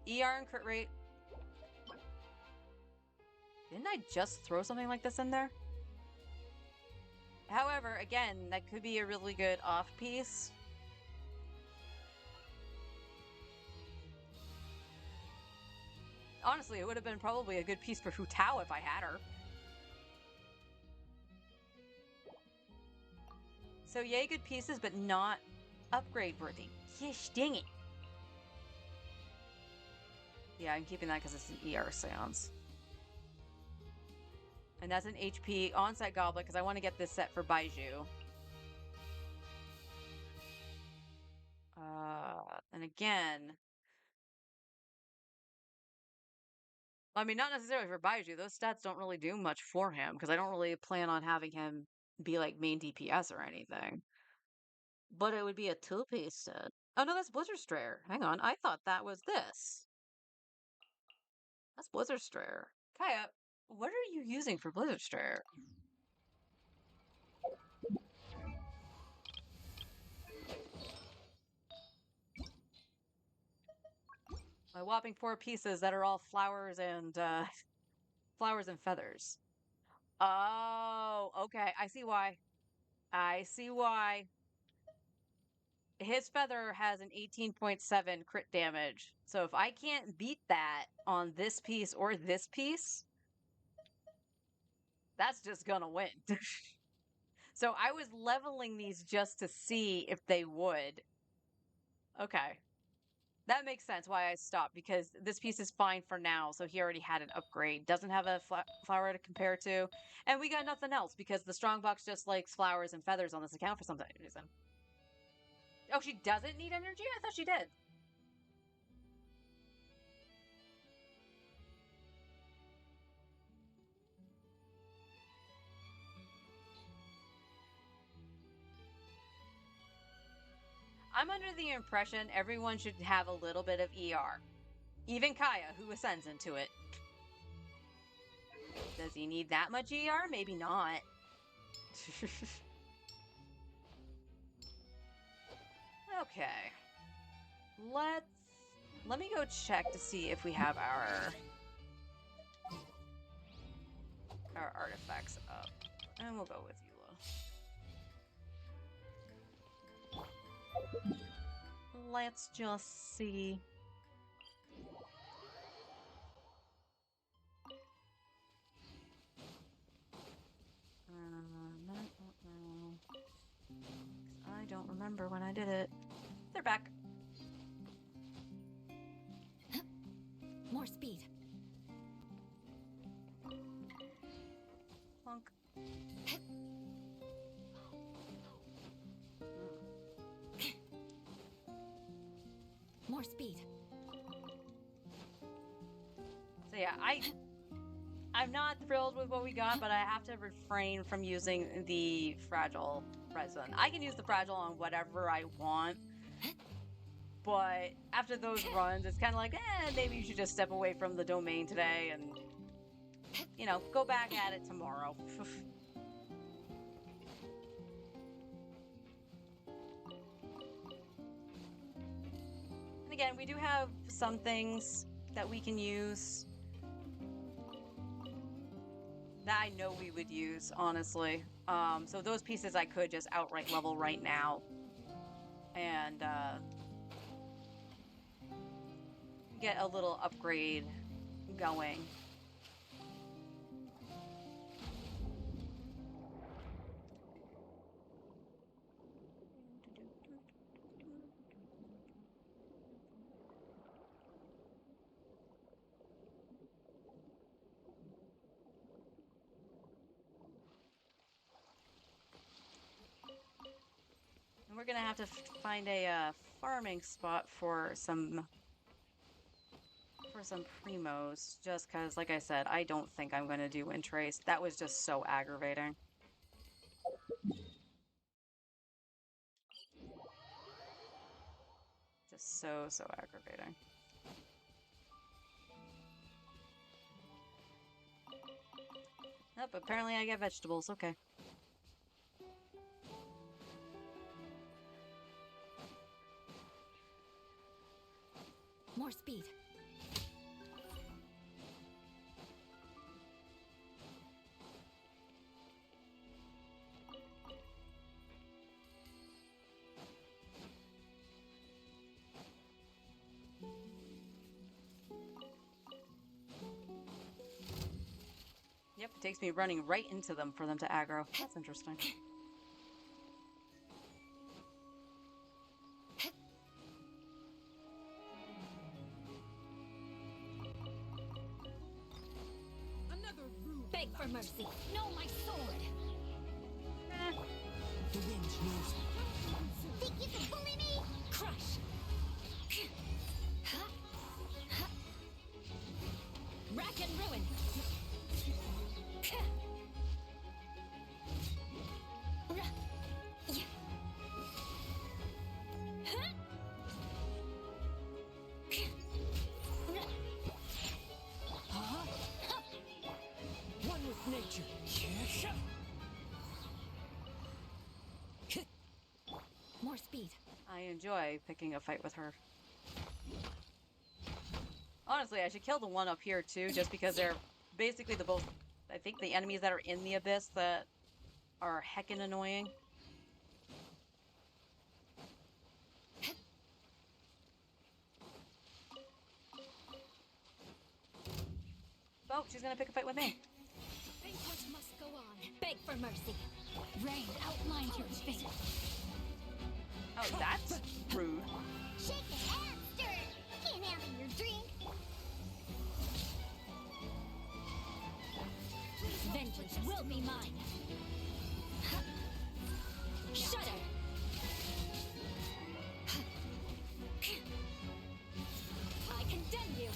ER and crit rate. Didn't I just throw something like this in there? However, again, that could be a really good off piece. Honestly, it would have been probably a good piece for Hu Tao if I had her. So yay, good pieces, but not upgrade worthy. Yeesh, dang it. Yeah, I'm keeping that because it's an ER seance. And that's an HP on-set goblet because I want to get this set for Baiju. And again, I mean, not necessarily for Baiju. Those stats don't really do much for him because I don't really plan on having him be like main DPS or anything. But it would be a two-piece set. Oh no, that's Blizzard Strayer. Hang on, I thought that was this. That's Blizzard Strayer. Kaya, what are you using for Blizzard Strayer? My whopping 4 pieces that are all flowers and flowers and feathers. Oh, okay. I see why. I see why. His feather has an 18.7 crit damage. So if I can't beat that on this piece or this piece, that's just gonna win. So I was leveling these just to see if they would. Okay. That makes sense why I stopped, because this piece is fine for now. So he already had an upgrade. Doesn't have a flower to compare to. And we got nothing else because the strongbox just likes flowers and feathers on this account for some reason. Oh, she doesn't need energy? I thought she did. I'm under the impression everyone should have a little bit of ER. Even Kaya, who ascends into it. Does he need that much ER? Maybe not. Okay. Let me go check to see if we have our artifacts up. And we'll go with Eula. Let's just see. I don't remember when I did it. They're back. More speed. Plunk. More speed. So yeah, I'm not thrilled with what we got, but I have to refrain from using the fragile resin. I can use the fragile on whatever I want, but after those runs, it's kind of like, maybe you should just step away from the domain today and, you know, go back at it tomorrow. And again, we do have some things that we can use that I know we would use, honestly. So those pieces I could just outright level right now. And, get a little upgrade going. And we're gonna have to find a farming spot for some primos, just because, like I said, I don't think I'm gonna do wind trace. That was just so aggravating. Just so aggravating. Yep, apparently I get vegetables. Okay. More speed. Yep, it takes me running right into them for them to aggro. That's interesting. Beg for mercy. No, my sword. The wind knows. Think you can bully me? Crush. Rack and ruin. One with nature. More speed. I enjoy picking a fight with her. Honestly, I should kill the one up here too, just because they're basically the both. I think the enemies that are in the abyss that are heckin' annoying. Oh, she's gonna pick a fight with me. Fate what must go on. Beg for mercy. Rain outlines your fate. Oh, that's rude. Shake it and stir it. Can't handle your drink. Vengeance will be mine. Shudder. I condemn you.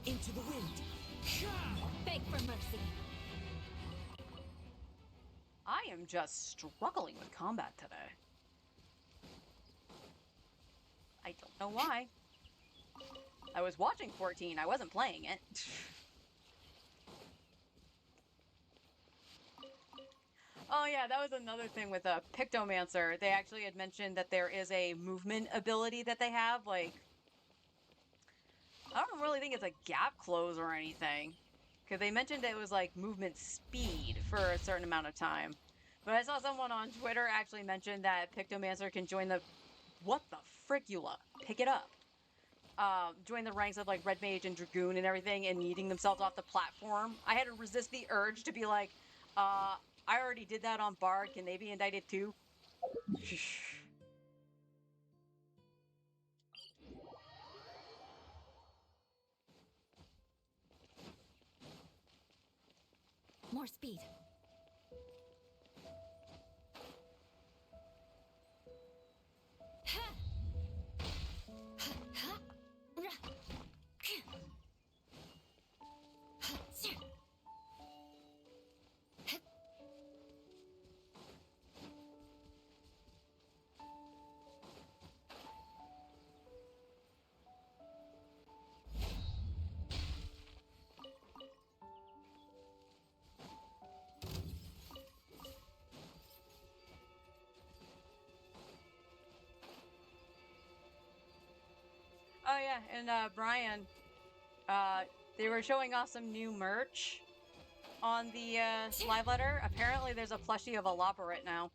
Into the wind. Beg for mercy. I am just struggling with combat today. I don't know why. I was watching 14, I wasn't playing it. Oh yeah, that was another thing with a Pictomancer. They actually had mentioned that there is a movement ability that they have, like, I don't really think it's a gap close or anything. Because they mentioned it was like movement speed for a certain amount of time. But I saw someone on Twitter actually mention that Pictomancer can join the... What the fricula? Pick it up. Join the ranks of like Red Mage and Dragoon and everything and yeeting themselves off the platform. I had to resist the urge to be like, I already did that on Bard. Can they be indicted too? More speed. Oh yeah, and Brian, they were showing off some new merch on the live letter. Apparently there's a plushie of a Loporrit now.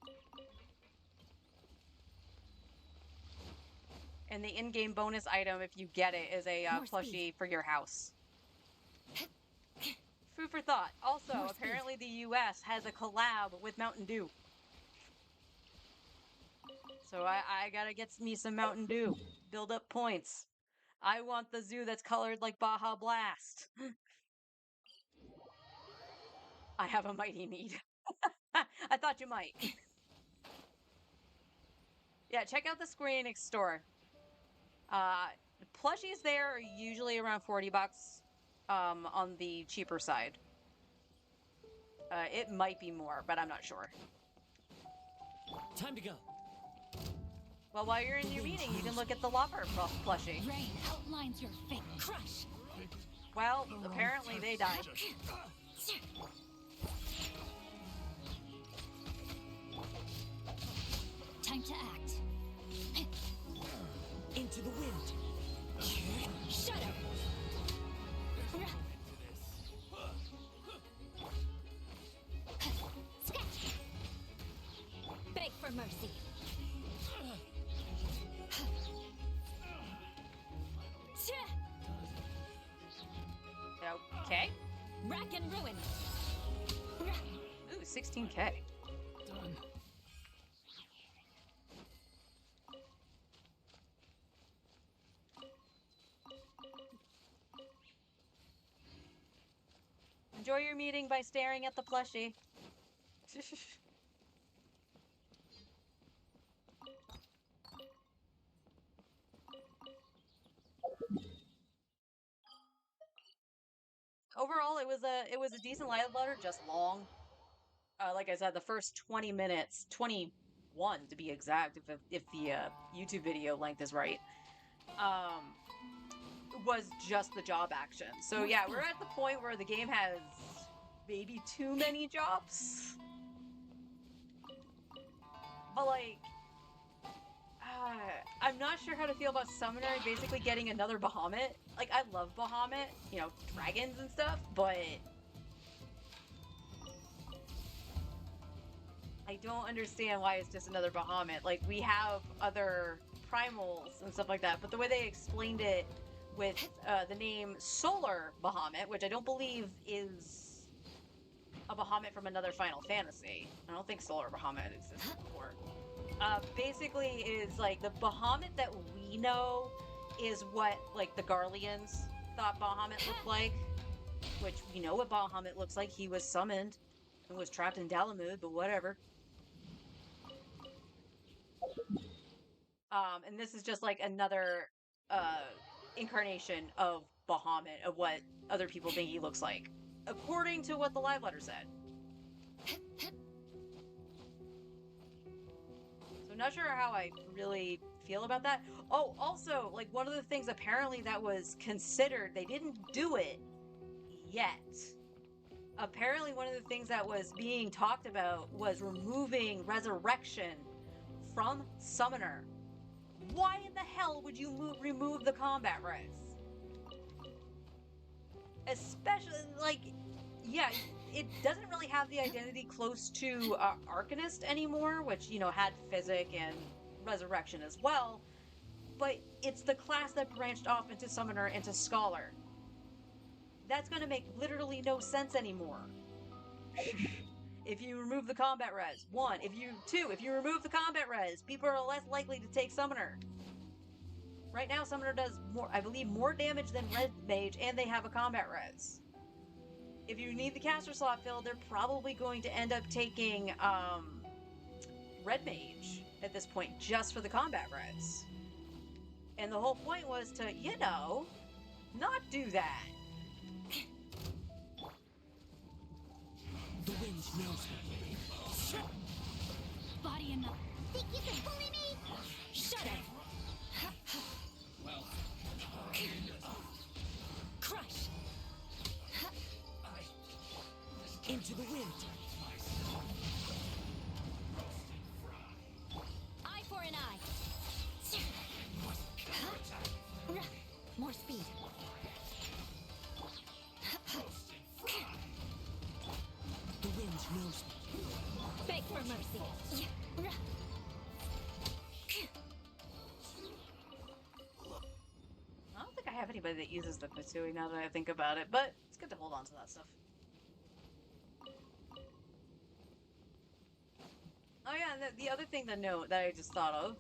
And the in-game bonus item, if you get it, is a plushie for your house. Food for thought. Also, apparently the US has a collab with Mountain Dew. So I gotta get me some Mountain Dew. Build up points. I want the zoo that's colored like Baja Blast. I have a mighty need. I thought you might. Yeah, check out the Square Enix store. Plushies there are usually around $40 on the cheaper side. It might be more, but I'm not sure. Time to go. Well, while you're in your meeting, you can look at the Lopper plushie. Rain outlines your fate. Crush. Well, apparently they died. Time to act. Into the wind. Shudder. Sketch. Beg for mercy. Okay. Rack and ruin. Ooh, 16K. enjoy your meeting by staring at the plushie. Overall, it was a decent live letter, just long. Like I said, the first 20 minutes, 21 to be exact, if the YouTube video length is right, was just the job action. So yeah, we're at the point where the game has maybe too many jobs. But like, I'm not sure how to feel about Summoner basically getting another Bahamut. Like, I love Bahamut, you know, dragons and stuff, but I don't understand why it's just another Bahamut. Like, we have other primals and stuff like that, but the way they explained it with the name Solar Bahamut, which I don't believe is a Bahamut from another Final Fantasy. I don't think Solar Bahamut existed before. Basically is like the Bahamut that we know is what like the Garleans thought Bahamut looked like, which we know what Bahamut looks like. He was summoned and was trapped in Dalamud, but whatever. And this is just like another incarnation of Bahamut, of what other people think he looks like, according to what the live letter said. So I'm not sure how I really feel about that. Oh, also, like, one of the things apparently that was considered, they didn't do it yet. Apparently, one of the things that was being talked about was removing resurrection from Summoner. Why in the hell would you remove the combat res? Especially, like, yeah, it doesn't really have the identity close to Arcanist anymore, which, you know, had Physic and Resurrection as well, but it's the class that branched off into Summoner, into Scholar. That's gonna make literally no sense anymore. If you remove the combat res, if you remove the combat res, people are less likely to take Summoner. Right now, Summoner does more, I believe, more damage than Red Mage, and they have a combat res. If you need the caster slot filled, they're probably going to end up taking Red Mage at this point, just for the combat res. And the whole point was to, you know, not do that. The wind knows me. Body enough. Think you can bully me? Shut it. Crush. Into the wind. Eye for an eye. More speed. The wind knows me. Beg for mercy. I don't think I have anybody that uses the Kitsui now that I think about it, but it's good to hold on to that stuff. Oh yeah, the other thing to note that I just thought of.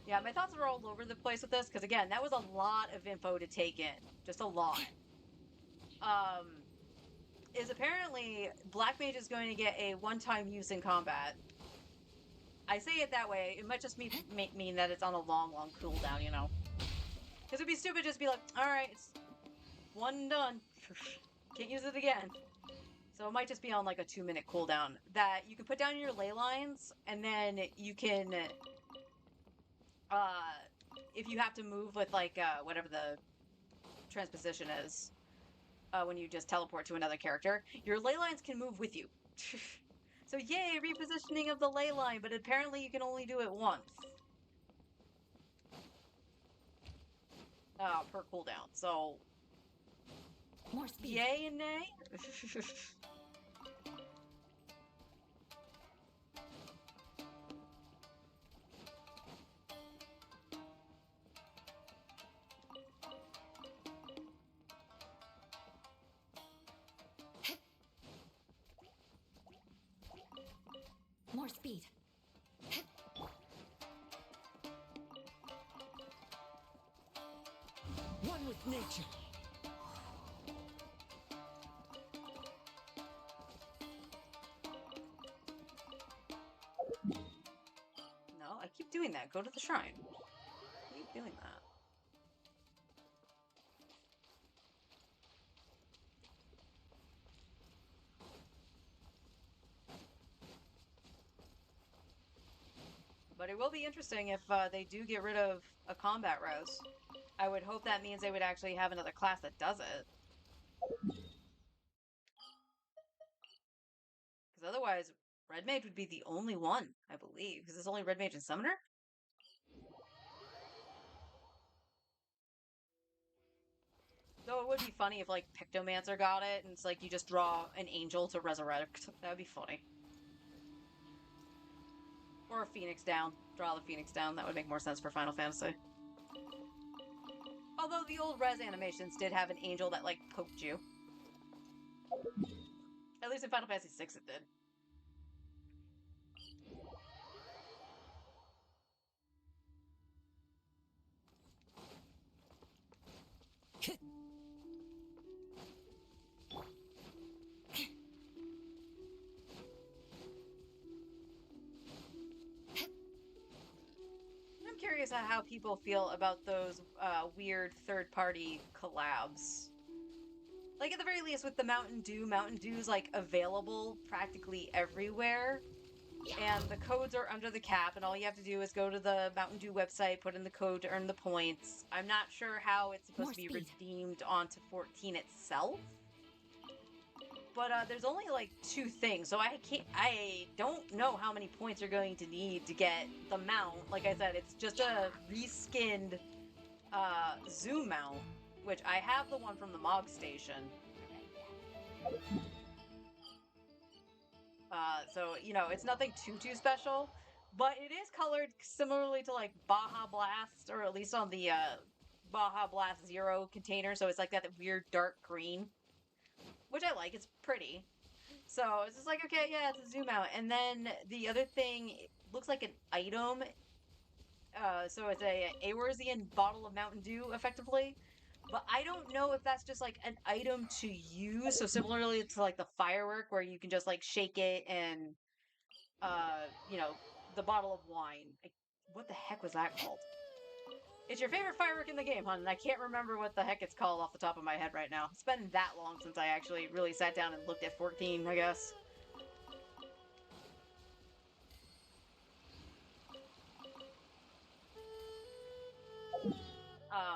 Yeah, my thoughts are all over the place with this, because again, that was a lot of info to take in. Just a lot. Is apparently Black Mage is going to get a one-time use in combat. I say it that way, it might just mean that it's on a long cooldown, you know? Because it'd be stupid just be like, alright, it's one and done. Can't use it again. So it might just be on like a 2-minute cooldown that you can put down your ley lines, and then you can, if you have to move with like, whatever the transposition is, when you just teleport to another character, your ley lines can move with you. So yay, repositioning of the ley line, but apparently you can only do it once. Per cooldown, so... More speed. Yay and nay? More speed. One with nature. doing that. Go to the shrine. Keep doing that. But it will be interesting if they do get rid of a combat rouse. I would hope that means they would actually have another class that does it. Because otherwise, Red Mage would be the only one, I believe. Because it's only Red Mage and Summoner? Though it would be funny if, like, Pictomancer got it, and it's like you just draw an angel to resurrect. That would be funny. Or a Phoenix down. Draw the Phoenix down. That would make more sense for Final Fantasy. Although the old res animations did have an angel that, like, poked you. At least in Final Fantasy VI it did. I'm curious at how people feel about those weird third-party collabs. Like, at the very least, with the Mountain Dew's, like, available practically everywhere. And the codes are under the cap, and all you have to do is go to the Mountain Dew website, put in the code to earn the points. I'm not sure how it's supposed to be redeemed onto 14 itself. But there's only like 2 things, so I don't know how many points you're going to need to get the mount. Like I said, it's just a reskinned zoo mount, which I have the one from the Mog Station. So, you know, it's nothing too special, but it is colored similarly to like Baja Blast, or at least on the Baja Blast Zero container, so it's like that weird dark green, which I like. It's pretty. So it's just like, okay, yeah, it's a zoom out. And then the other thing, it looks like an item. So it's a Eorzean bottle of Mountain Dew, effectively. But I don't know if that's just like an item to use. So similarly to like the firework, where you can just like shake it and, you know, the bottle of wine. What the heck was that called? It's your favorite firework in the game, hon, and I can't remember what the heck it's called off the top of my head right now. It's been that long since I actually really sat down and looked at 14, I guess.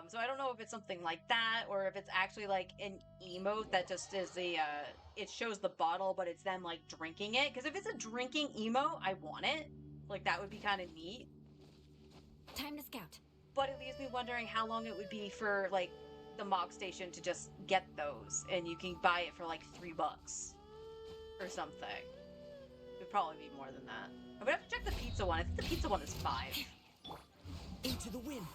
So I don't know if it's something like that, or if it's actually like an emote that just is the, it shows the bottle, but it's them like drinking it. Because if it's a drinking emote, I want it. Like, that would be kind of neat. Time to scout. But it leaves me wondering how long it would be for like the Mog Station to just get those, and you can buy it for like $3 or something. It would probably be more than that. I would have to check the pizza one. I think the pizza one is 5. Into the wind.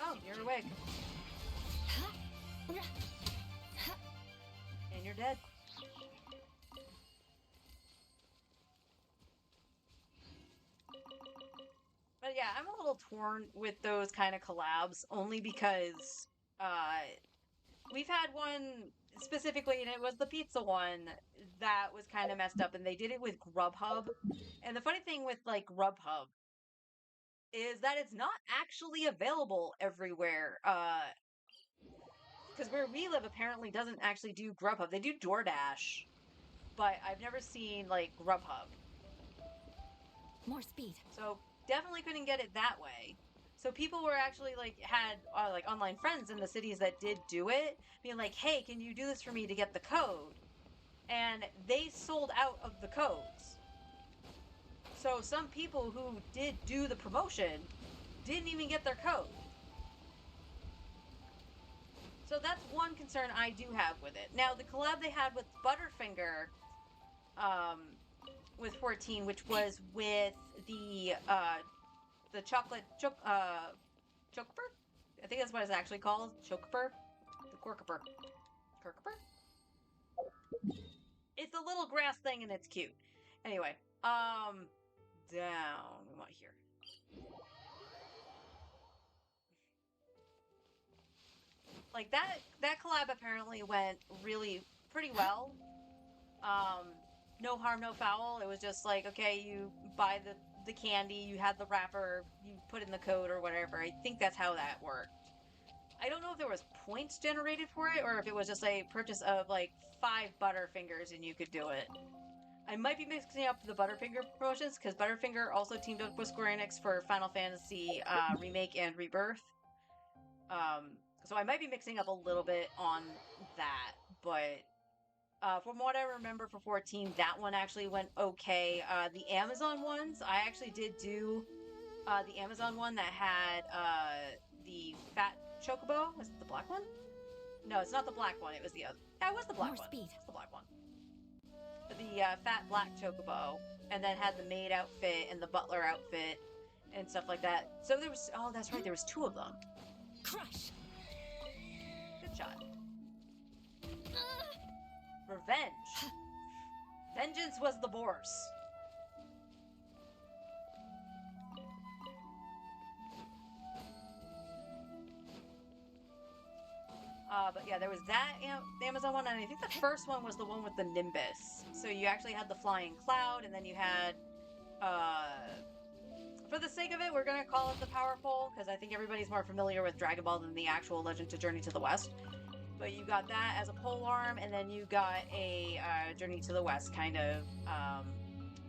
Oh, you're awake. And you're dead. But yeah, I'm a little torn with those kind of collabs, only because we've had one specifically, and it was the pizza one, that was kind of messed up, and they did it with Grubhub. And the funny thing with like Grubhub is that it's not actually available everywhere. Because where we live apparently doesn't actually do Grubhub. They do DoorDash, but I've never seen like Grubhub. More speed. So definitely couldn't get it that way. So people were actually like had like online friends in the cities that did do it, being like, "Hey, can you do this for me to get the code?" And they sold out of the codes. So some people who did do the promotion didn't even get their code. So that's one concern I do have with it. Now, the collab they had with Butterfinger, with 14, which was with the chocolate chocoper? I think that's what it's actually called. Chocoper? The corkoper. Corkoper? It's a little grass thing and it's cute. Anyway, down. We want here. Like that collab apparently went really pretty well. no harm, no foul. It was just like, okay, you buy the candy, you had the wrapper, you put in the code or whatever. I think that's how that worked. I don't know if there was points generated for it or if it was just a purchase of like 5 Butterfingers and you could do it. I might be mixing up the Butterfinger promotions because Butterfinger also teamed up with Square Enix for Final Fantasy Remake and Rebirth. So I might be mixing up a little bit on that, but from what I remember for 14, that one actually went okay. The Amazon ones, I actually did do the Amazon one that had the fat chocobo. Was it the black one? No, it's not the black one. It was the other. Yeah, it was the black More one. speed. It's the black one. The fat black chocobo, and then had the maid outfit and the butler outfit and stuff like that. So there was. Oh, that's right. There was 2 of them. Crush. Good shot. Revenge. Vengeance was the bourse. But yeah, there was that the Amazon one, and I think the first one was the one with the Nimbus. So you actually had the flying cloud, and then you had, for the sake of it, we're gonna call it the Power Pole, because I think everybody's more familiar with Dragon Ball than the actual Legend to Journey to the West. But you got that as a pole arm, and then you got a Journey to the West kind of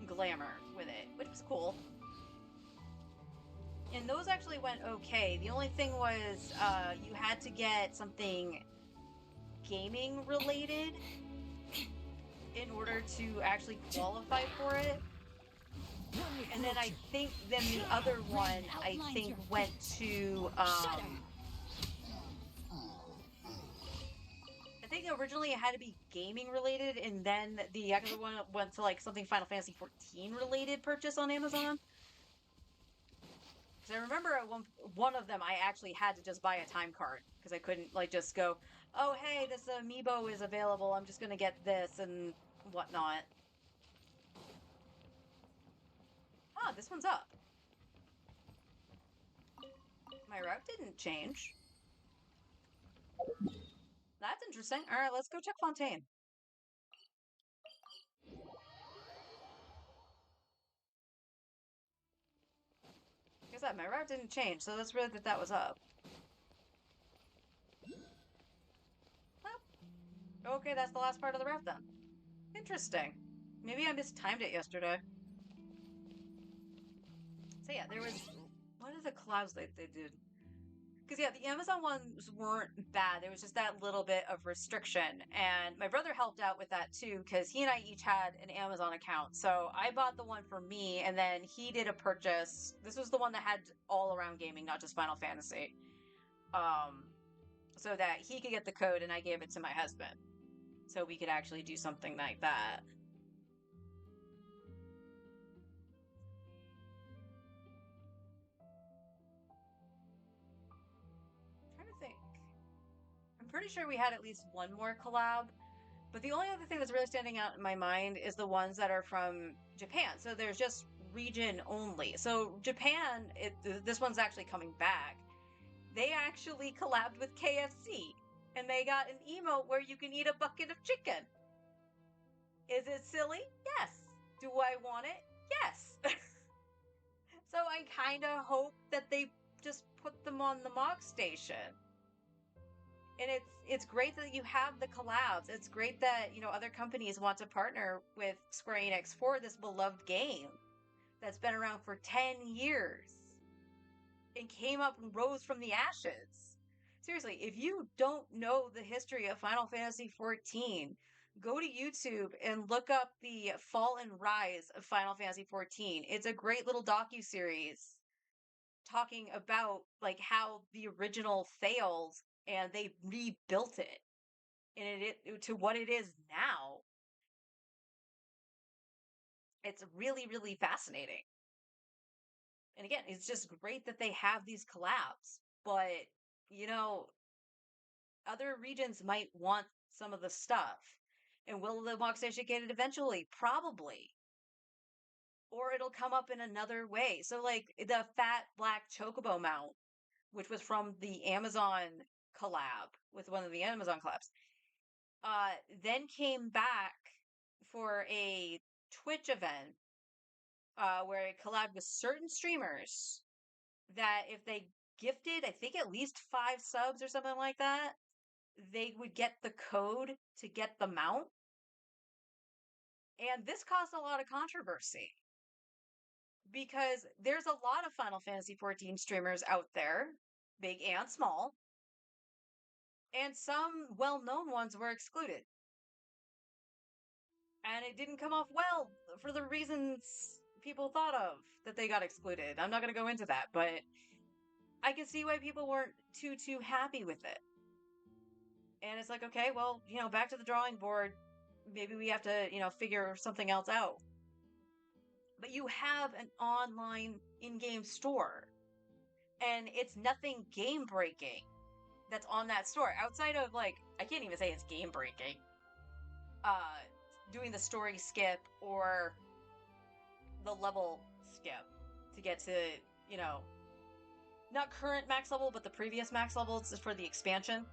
glamour with it, which was cool. And those actually went okay. The only thing was you had to get something gaming related in order to actually qualify for it. And then I think the other one I think went to I think originally it had to be gaming related, and then the other one went to like something Final Fantasy 14 related purchase on Amazon. Because I remember at one of them I actually had to just buy a time card because I couldn't like just go, oh hey, this amiibo is available. I'm just gonna get this and whatnot. Ah, this one's up. My route didn't change. That's interesting. All right, let's go check Fontaine. Like I said, my route didn't change, so that's weird that that was up. Oh, okay, that's the last part of the route then. Interesting. Maybe I mistimed it yesterday. So yeah, there was. What are the collabs they did? Because yeah, the Amazon ones weren't bad. There was just that little bit of restriction, and my brother helped out with that too because he and I each had an Amazon account. So I bought the one for me, and then he did a purchase. This was the one that had all around gaming, not just Final Fantasy. Um, so that he could get the code, and I gave it to my husband, so we could actually do something like that. I'm trying to think. I'm pretty sure we had at least one more collab. But the only other thing that's really standing out in my mind is the ones that are from Japan. So there's just region only. So Japan, this one's actually coming back. They actually collabed with KFC, and they got an emote where you can eat a bucket of chicken. Is it silly? Yes. Do I want it? Yes. So I kind of hope that they just put them on the MOG station. And it's great that you have the collabs. It's great that, other companies want to partner with Square Enix for this beloved game that's been around for 10 years and came up and rose from the ashes. Seriously, if you don't know the history of Final Fantasy XIV, go to YouTube and look up the fall and rise of Final Fantasy XIV. It's a great little docu-series talking about like how the original failed and they rebuilt it and it to what it is now. It's really, really fascinating. And again, it's just great that they have these collabs. But, you know, other regions might want some of the stuff. And will the Mock Station get it eventually? Probably. Or it'll come up in another way. So, like the fat black chocobo mount, which was from the Amazon collab with one of the Amazon collabs, then came back for a Twitch event where it collabed with certain streamers that if they gifted, I think at least 5 subs or something like that, they would get the code to get the mount. And this caused a lot of controversy because there's a lot of Final Fantasy XIV streamers out there, big and small, and some well-known ones were excluded. And it didn't come off well for the reasons people thought of that they got excluded. I'm not going to go into that, but I can see why people weren't too happy with it. And it's like, okay, well, back to the drawing board. Maybe we have to, figure something else out. But you have an online in-game store, and it's nothing game breaking that's on that store outside of, like, I can't even say it's game breaking. Doing the story skip or the level skip to get to, not current max level, but the previous max level. It's for the expansion.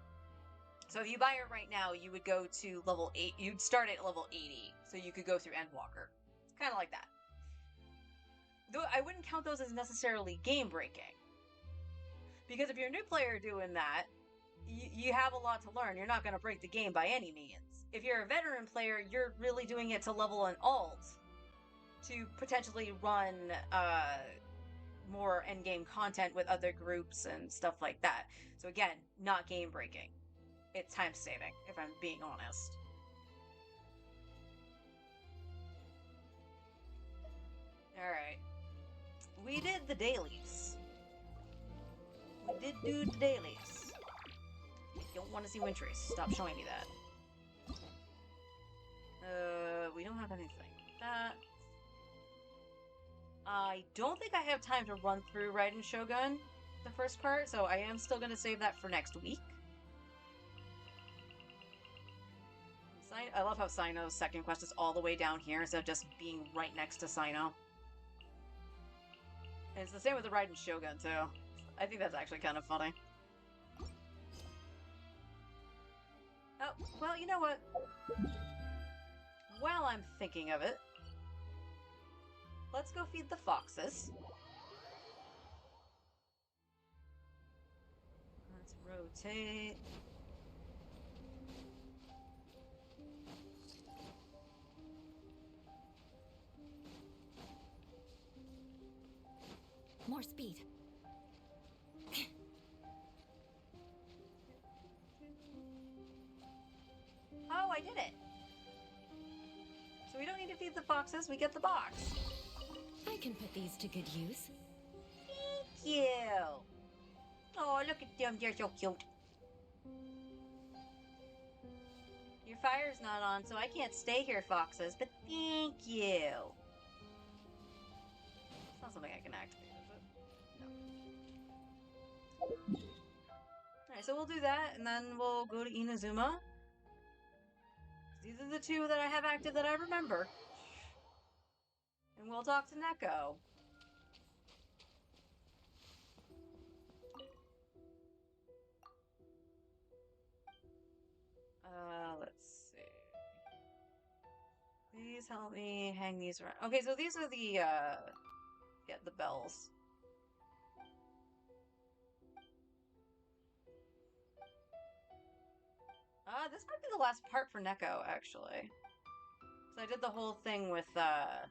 So if you buy it right now, you would go to level 8. You'd start at level 80, so you could go through Endwalker. It's kind of like that. Though I wouldn't count those as necessarily game breaking, because if you're a new player doing that, you have a lot to learn. You're not going to break the game by any means. If you're a veteran player, you're really doing it to level an alt to potentially run more endgame content with other groups and stuff like that. So again, not game breaking. It's time saving, if I'm being honest. Alright. We did the dailies. We did do the dailies. I don't want to see Wintry. Stop showing me that. We don't have anything like that. I don't think I have time to run through Raiden Shogun, the first part, so I am still going to save that for next week. I love how Sino's second quest is all the way down here instead of just being right next to Sino. And it's the same with the Raiden Shogun, too. I think that's actually kind of funny. Oh, well, you know what? While I'm thinking of it, let's go feed the foxes. Let's rotate. More speed. Oh, I did it! So we don't need to feed the foxes, we get the box. I can put these to good use. Thank you! Oh, look at them, they're so cute. Your fire's not on, so I can't stay here, foxes, but thank you! It's not something I can activate, is it? No. Alright, so we'll do that, and then we'll go to Inazuma. These are the two that I have active that I remember. And we'll talk to Neko. Let's see. Please help me hang these around. Okay, so these are the, yeah, the bells. This might be the last part for Neko, actually. So I did the whole thing with, there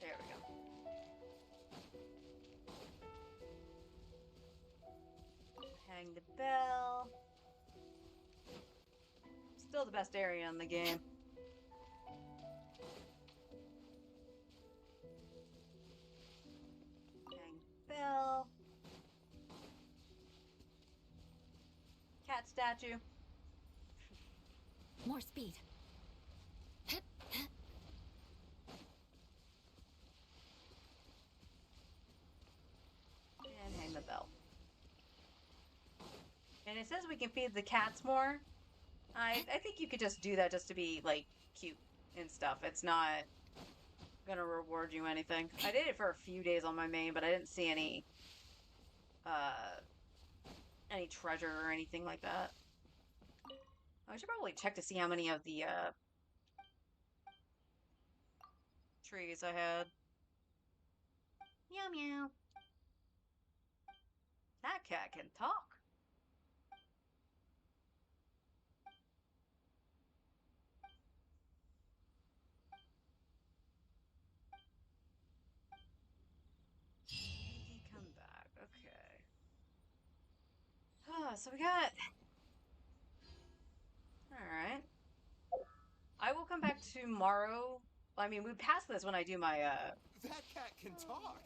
we go. Hang the bell. Still the best area in the game. Hang bell. Cat statue. More speed. And hang the bell. And it says we can feed the cats more. I think you could just do that just to be, like, cute and stuff. It's not gonna reward you anything. I did it for a few days on my main, but I didn't see any, any treasure or anything like that. I should probably check to see how many of the trees I had. Meow meow. That cat can talk. Easy come back. Okay. So we got. All right. I will come back tomorrow. I mean, we passed this when I do my That cat can talk.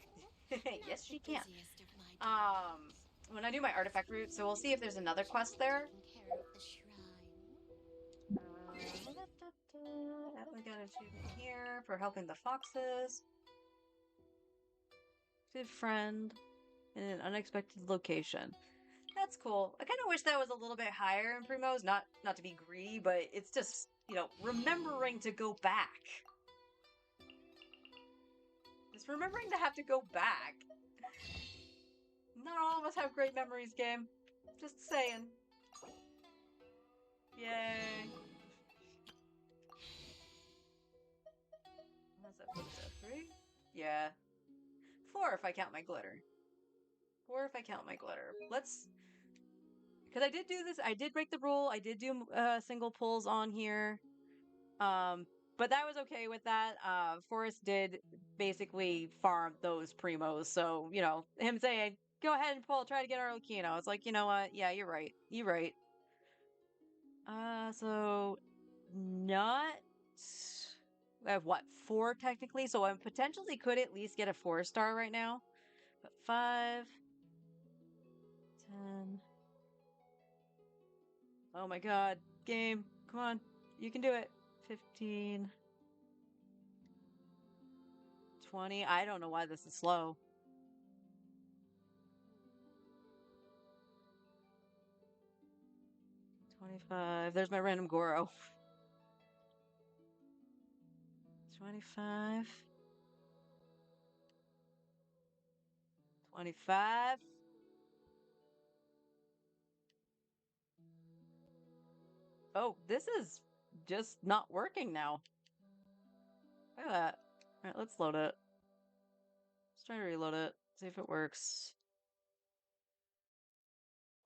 yes, she can. Busiest of my days. When I do my artifact route, so we'll see if there's another quest there. Taking care of the shrine. We got an achievement here for helping the foxes. Good friend in an unexpected location. That's cool. I kind of wish that was a little bit higher in Primos. Not to be greedy, but it's just, you know, remembering to go back. Just remembering to have to go back. Not all of us have great memories, game. Just saying. Yay. What's that? What is that? 3? Yeah. 4 if I count my glitter. 4 if I count my glitter. Let's... Because I did do this. I did break the rule. I did do single pulls on here. But that was okay with that. Forrest did basically farm those primos. So, you know, him saying, go ahead and pull, try to get our Lucino. It's like, you know what? Yeah, you're right. You're right. So not... I have what, 4 technically? So I potentially could at least get a 4-star right now. But 5, 10. Oh my god. Game. Come on. You can do it. 15. 20. I don't know why this is slow. 25. There's my random Goro. 25. 25. Oh, this is just not working now. Look at that. Alright, let's load it. Let's try to reload it. See if it works.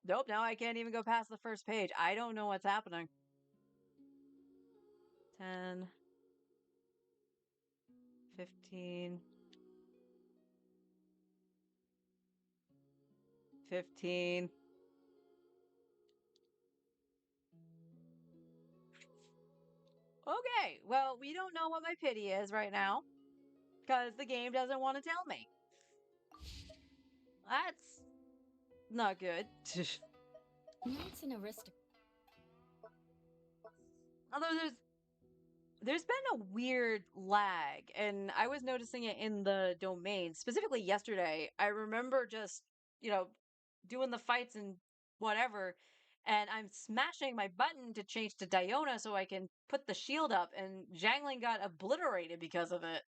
Nope, now I can't even go past the first page. I don't know what's happening. 10. 15. 15. Okay, well, we don't know what my pity is right now. Because the game doesn't want to tell me. That's not good. Knight's an aristocrat. Although there's been a weird lag, and I was noticing it in the domain, specifically yesterday. I remember just, you know, doing the fights and whatever, and I'm smashing my button to change to Diona so I can put the shield up, and Jangling got obliterated because of it.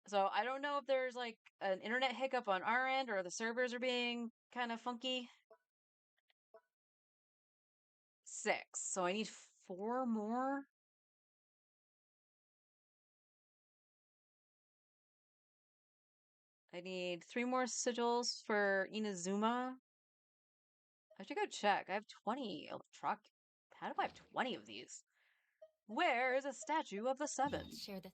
So I don't know if there's like an internet hiccup on our end or the servers are being kind of funky. 6. So I need 4 more. I need 3 more sigils for Inazuma. I should go check. I have 20 electroc. How do I have 20 of these? Where is a statue of the 7? Share the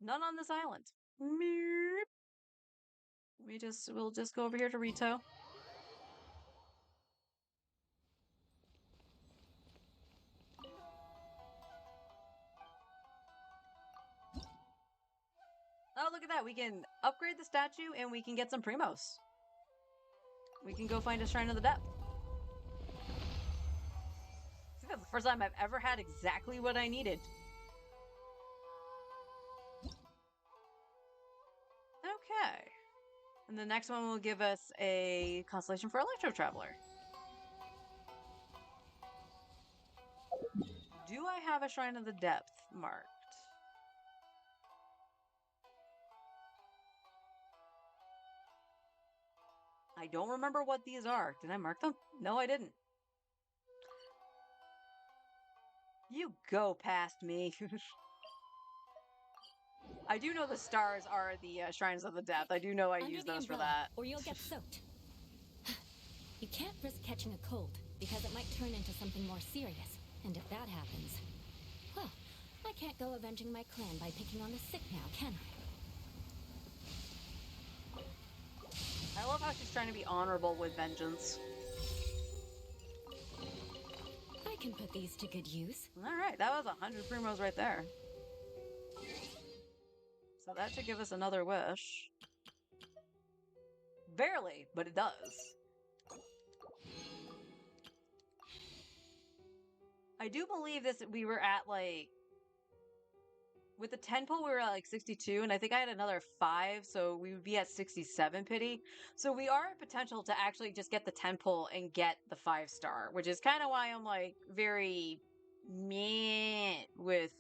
None on this island. Meep. We'll just go over here to Rito. Oh, look at that. We can upgrade the statue and we can get some primos. We can go find a Shrine of the Depth. I think that's the first time I've ever had exactly what I needed. Okay. And the next one will give us a constellation for Electro Traveler. Do I have a Shrine of the Depth marked? I don't remember what these are. Did I mark them? No, I didn't. You go past me. I do know the stars are the shrines of the depth. I do know I Under use the those for umbrella, that. or you'll get soaked. You can't risk catching a cold, because it might turn into something more serious. And if that happens, well, I can't go avenging my clan by picking on the sick now, can I? I love how she's trying to be honorable with vengeance. I can put these to good use. Alright, that was 100 primos right there. So that should give us another wish. Barely, but it does. I do believe this. We were at like with the 10 pull, we were at like 62, and I think I had another 5, so we would be at 67 pity. So we are at potential to actually just get the 10 pull and get the 5-star, which is kind of why I'm like very meh with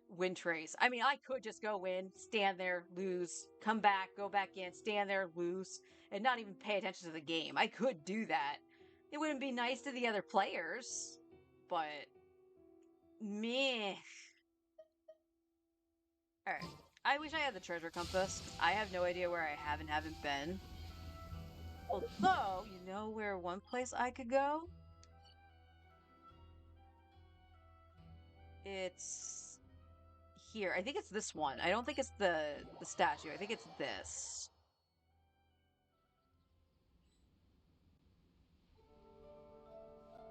Wind Trace. I mean, I could just go in, stand there, lose, come back, go back in, stand there, lose, and not even pay attention to the game. I could do that. It wouldn't be nice to the other players, but meh. Alright. I wish I had the treasure compass. I have no idea where I haven't been. Although, you know where one place I could go? It's here. I think it's this one. I don't think it's the statue. I think it's this.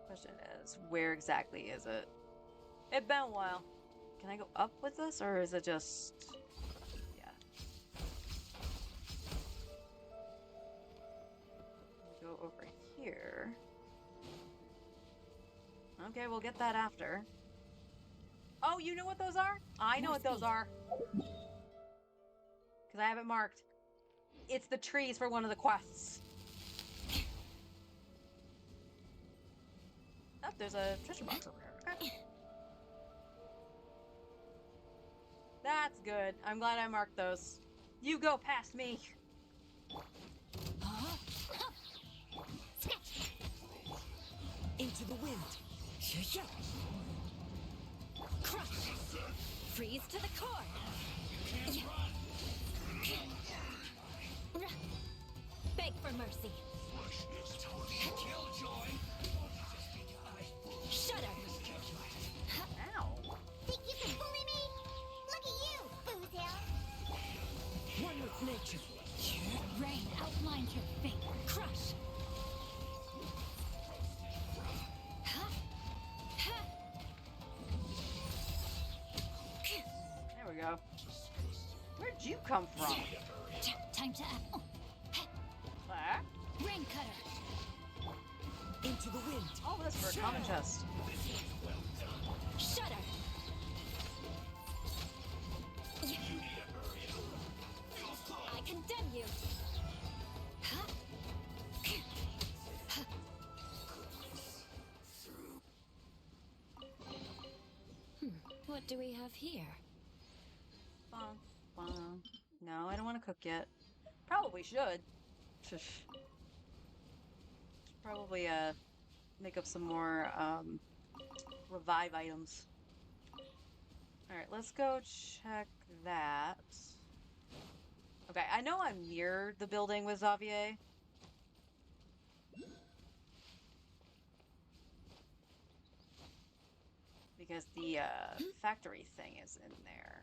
Question is, where exactly is it? It's been a while. Can I go up with this, or is it just... Yeah. Go over here. Okay, we'll get that after. Oh, you know what those are? I know what those are. Because I have it marked. It's the trees for one of the quests. Oh, there's a treasure box over here. Okay. That's good. I'm glad I marked those. You go past me. Huh? Into the wind. Crush! Freeze to the core! Beg for mercy. Shudder! Ow. Think you can bully me? Look at you, Boozle. One with nature. Rain outlines your fate. Crush! There we go. Where'd you come from? Time to act. Oh, Ah? rain cutter. Into the wind. Oh, that's for a common chest. Shudder! I condemn you! What do we have here? Bum, bum. No, I don't want to cook yet. Probably should. Should probably make up some more revive items. Alright, let's go check that. Okay, I know I'm near the building with Xavier. Because the factory thing is in there.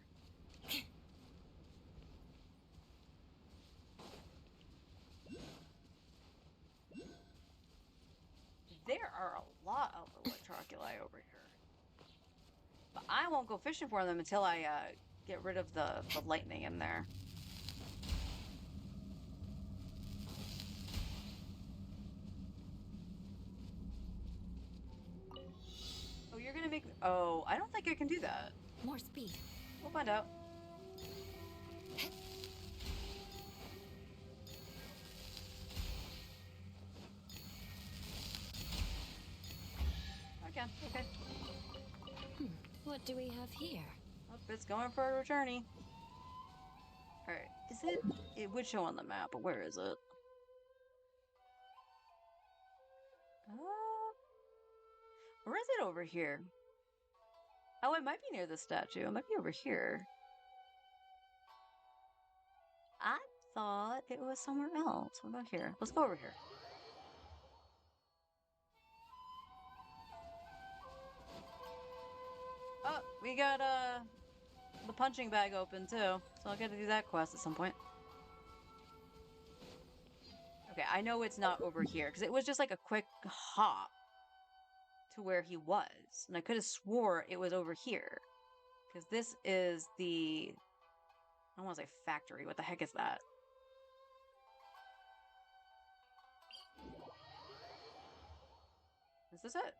There are a lot of electroculi over here. But I won't go fishing for them until I get rid of the lightning in there. Oh, you're gonna make me... Oh, I don't think I can do that. More speed. We'll find out. I can, okay. What do we have here? Oh, it's going for a journey. Alright, is it... It would show on the map, but where is it? Or is it over here? Oh, it might be near the statue. It might be over here. I thought it was somewhere else. What about here? Let's go over here. Oh, we got the punching bag open too. So I'll get to do that quest at some point. Okay, I know it's not over here because it was just like a quick hop to where he was. And I could have swore it was over here. Because this is the... I don't want to say factory. What the heck is that? Is this it?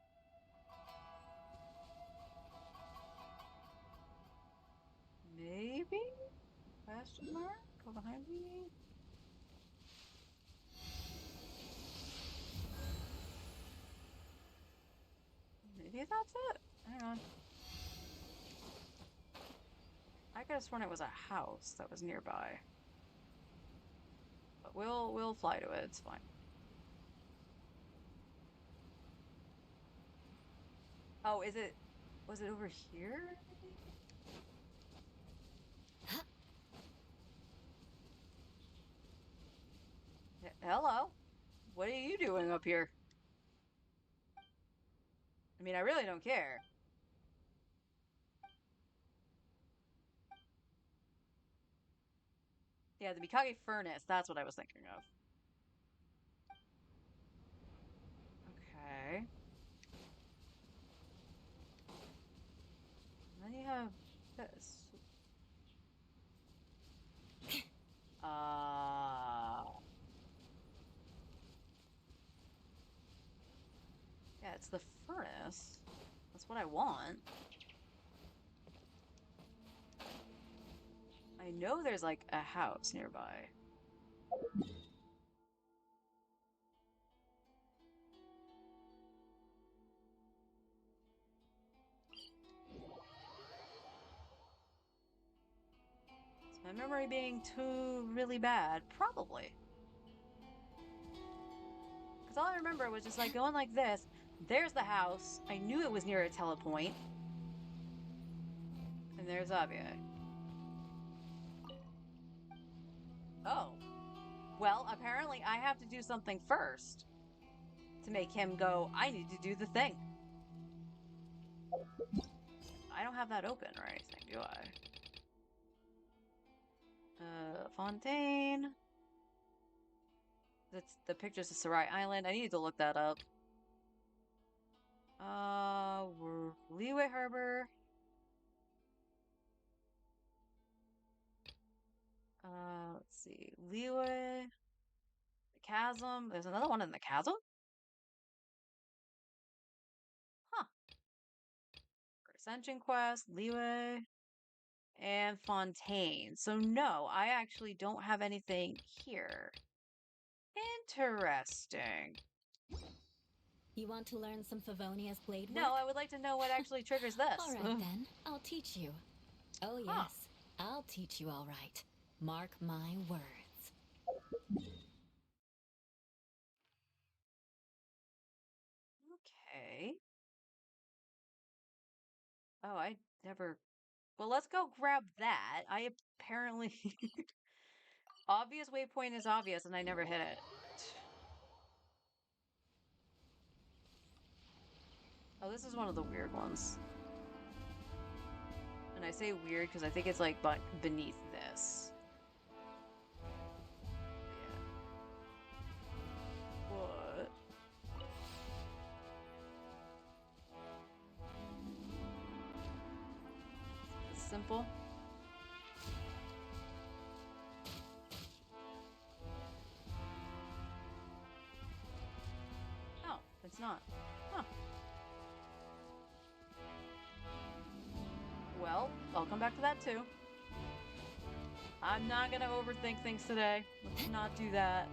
Maybe? Question mark? Go behind me? Maybe that's it? Hang on. I could have sworn it was a house that was nearby. But we'll fly to it. It's fine. Oh, is it... Was it over here? Hello? What are you doing up here? I mean, I really don't care. Yeah, the Mikage furnace. That's what I was thinking of. Okay. And then you have this. Yeah, it's the furnace. That's what I want. I know there's like a house nearby. Is my memory being too really bad? Probably. Because all I remember was just like going like this. There's the house. I knew it was near a telepoint. And there's Avia. Oh. Well, apparently I have to do something first to make him go, I need to do the thing. I don't have that open or anything, do I? Fontaine. That's the pictures of Sarai Island. I need to look that up. Leeway Harbor. Let's see. Leeway. The Chasm. There's another one in the Chasm? Huh. Ascension Quest, Leeway, and Fontaine. So no, I actually don't have anything here. Interesting. You want to learn some Favonia's blade work? No, I would like to know what actually triggers this. All right, then. I'll teach you. Oh, Huh. yes. I'll teach you all right. Mark my words. Okay. Oh, I never... Well, let's go grab that. I apparently... Obvious waypoint is obvious, and I never hit it. Oh, this is one of the weird ones. And I say weird because I think it's like beneath this. Yeah. What? It's simple. Oh, it's not. Huh. Well, I'll come back to that too. I'm not gonna overthink things today. Let's not do that.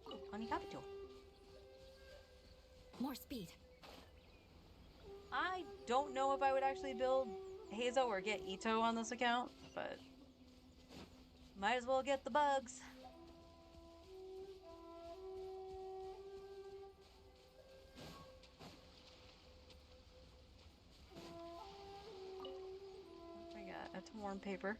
Oh, honey capital. More speed. I don't know if I would actually build Hazo or get Ito on this account, but might as well get the bugs. I got a torn paper.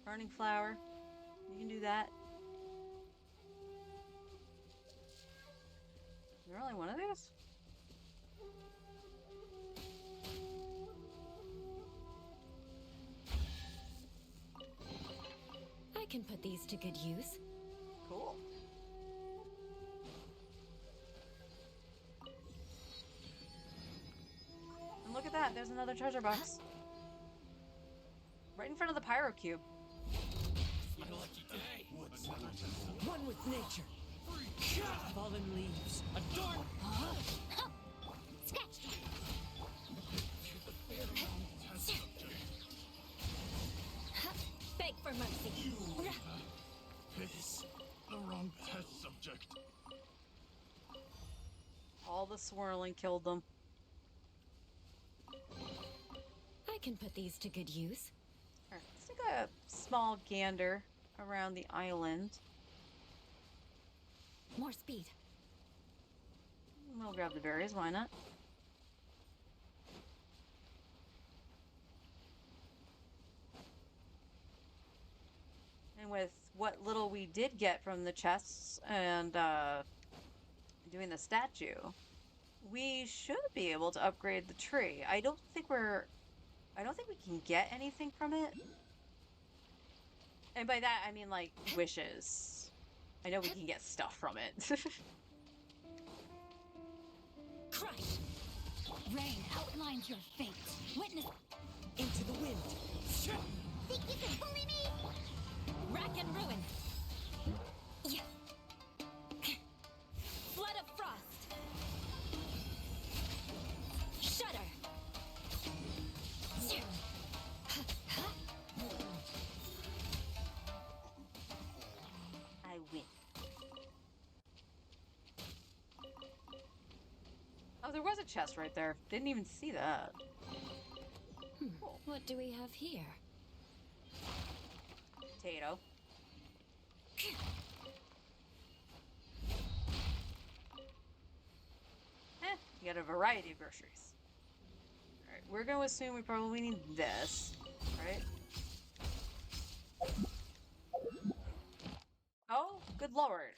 Burning flower. You can do that. Is there only one of these? I can put these to good use. Cool. And look at that, there's another treasure box. Right in front of the pyro cube. One with nature. Fallen leaves. Adorn. Scratch! Beg for mercy. Please, the wrong test subject. All the swirling killed them. I can put these to good use. Alright, let's take a small gander around the island. More speed. We'll grab the berries, why not? And with what little we did get from the chests and doing the statue, we should be able to upgrade the tree. I don't think we can get anything from it. And by that, I mean, like, wishes. I know we can get stuff from it. Crush. Rain outlines your fate. Witness. Into the wind. Think you can bully me? Rack and ruin. Yeah. Flood of frost. Shudder. I win. Oh, there was a chest right there. Didn't even see that. Cool. What do we have here? Potato. You got a variety of groceries. Alright, we're gonna assume we probably need this, right? Oh, good lord.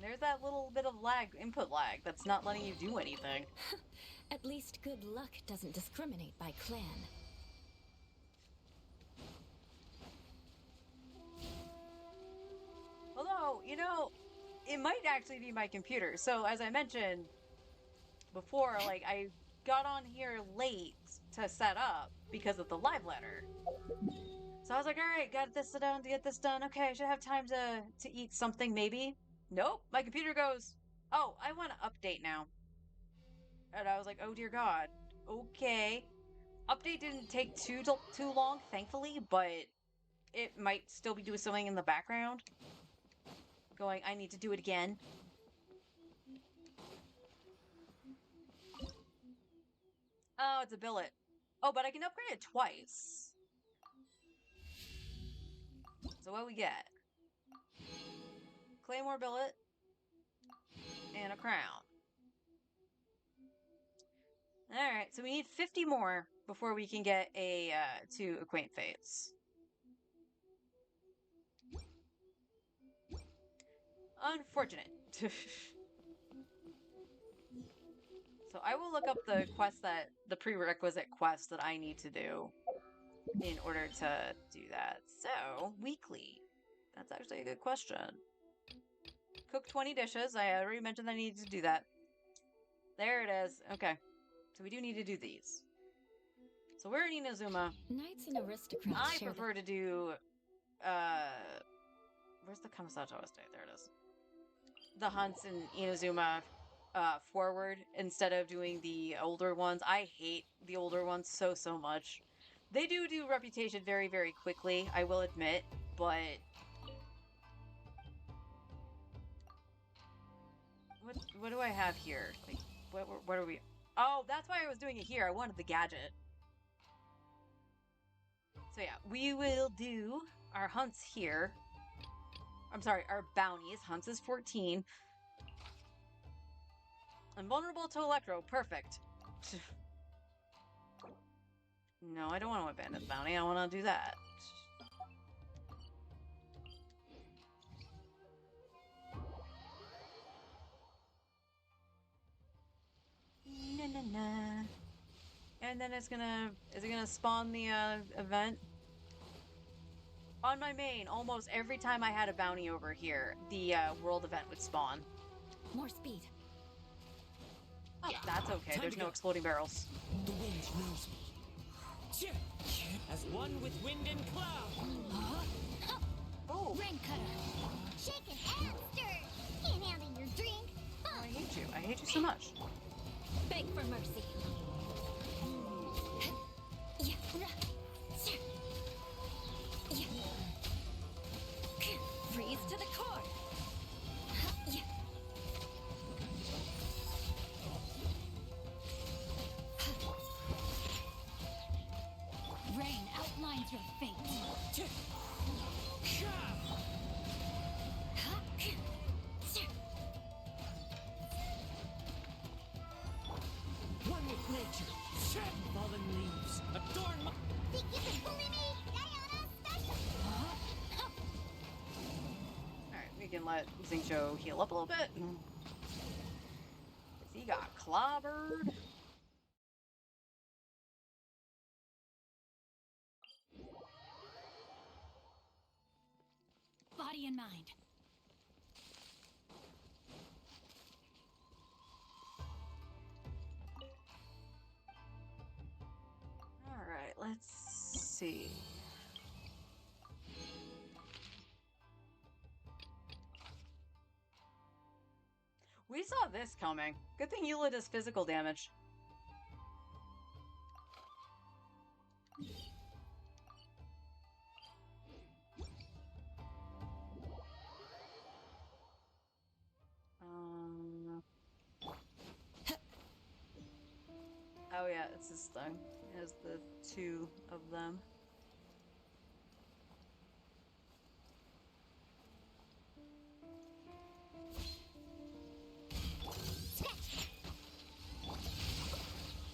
There's that little bit of lag, input lag, that's not letting you do anything. At least good luck doesn't discriminate by clan. Although, you know, it might actually be my computer. So as I mentioned before, like, I got on here late to set up because of the live letter. So I was like, all right, got this done to get this done. Okay, I should have time to eat something maybe. Nope, my computer goes, oh, I want to update now. And I was like, oh dear God. Okay. Update didn't take too long, thankfully, but it might still be doing something in the background. Going, I need to do it again. Oh, it's a billet. Oh, but I can upgrade it twice. So what we get? Claymore billet and a crown. Alright, so we need 50 more before we can get a, to Acquaint Fates. Unfortunate. So I will look up the prerequisite quest that I need to do in order to do that. So, weekly. That's actually a good question. Cook 20 dishes. I already mentioned that I needed to do that. There it is. Okay. So we do need to do these. So we're in Inazuma. Knights and aristocrats I share prefer to do, where's the Kamisato estate? There it is. The hunts in Inazuma forward instead of doing the older ones. I hate the older ones so much. They do reputation very, very quickly, I will admit, but what do I have here? Like, what are we? Oh, that's why I was doing it here. I wanted the gadget. So yeah, we will do our hunts here. I'm sorry, our bounties. Hunts is 14. Invulnerable to Electro. Perfect. No, I don't want to abandon the bounty. I want to do that. Na, na, na. And then is it gonna spawn the event? On my main, almost every time I had a bounty over here, the world event would spawn. More speed. Oh, that's okay. There's no exploding barrels. The wind knows me. As one with wind and cloud. Oh, Rain cutter. Shaken and stirred. Can't handle your drink. oh, I hate you. I hate you so much. Beg for mercy. Freeze to the core. Rain outlines your fate. One with nature. Fallen leaves. Adorn my... Think you can bully me? Diana special. Alright, we can let Xingqiu heal up a little bit. 'Cause he got clobbered. Body and mind. Alright, let's see. We saw this coming. Good thing Eula does physical damage. Oh yeah, it's this thing. It has the two of them.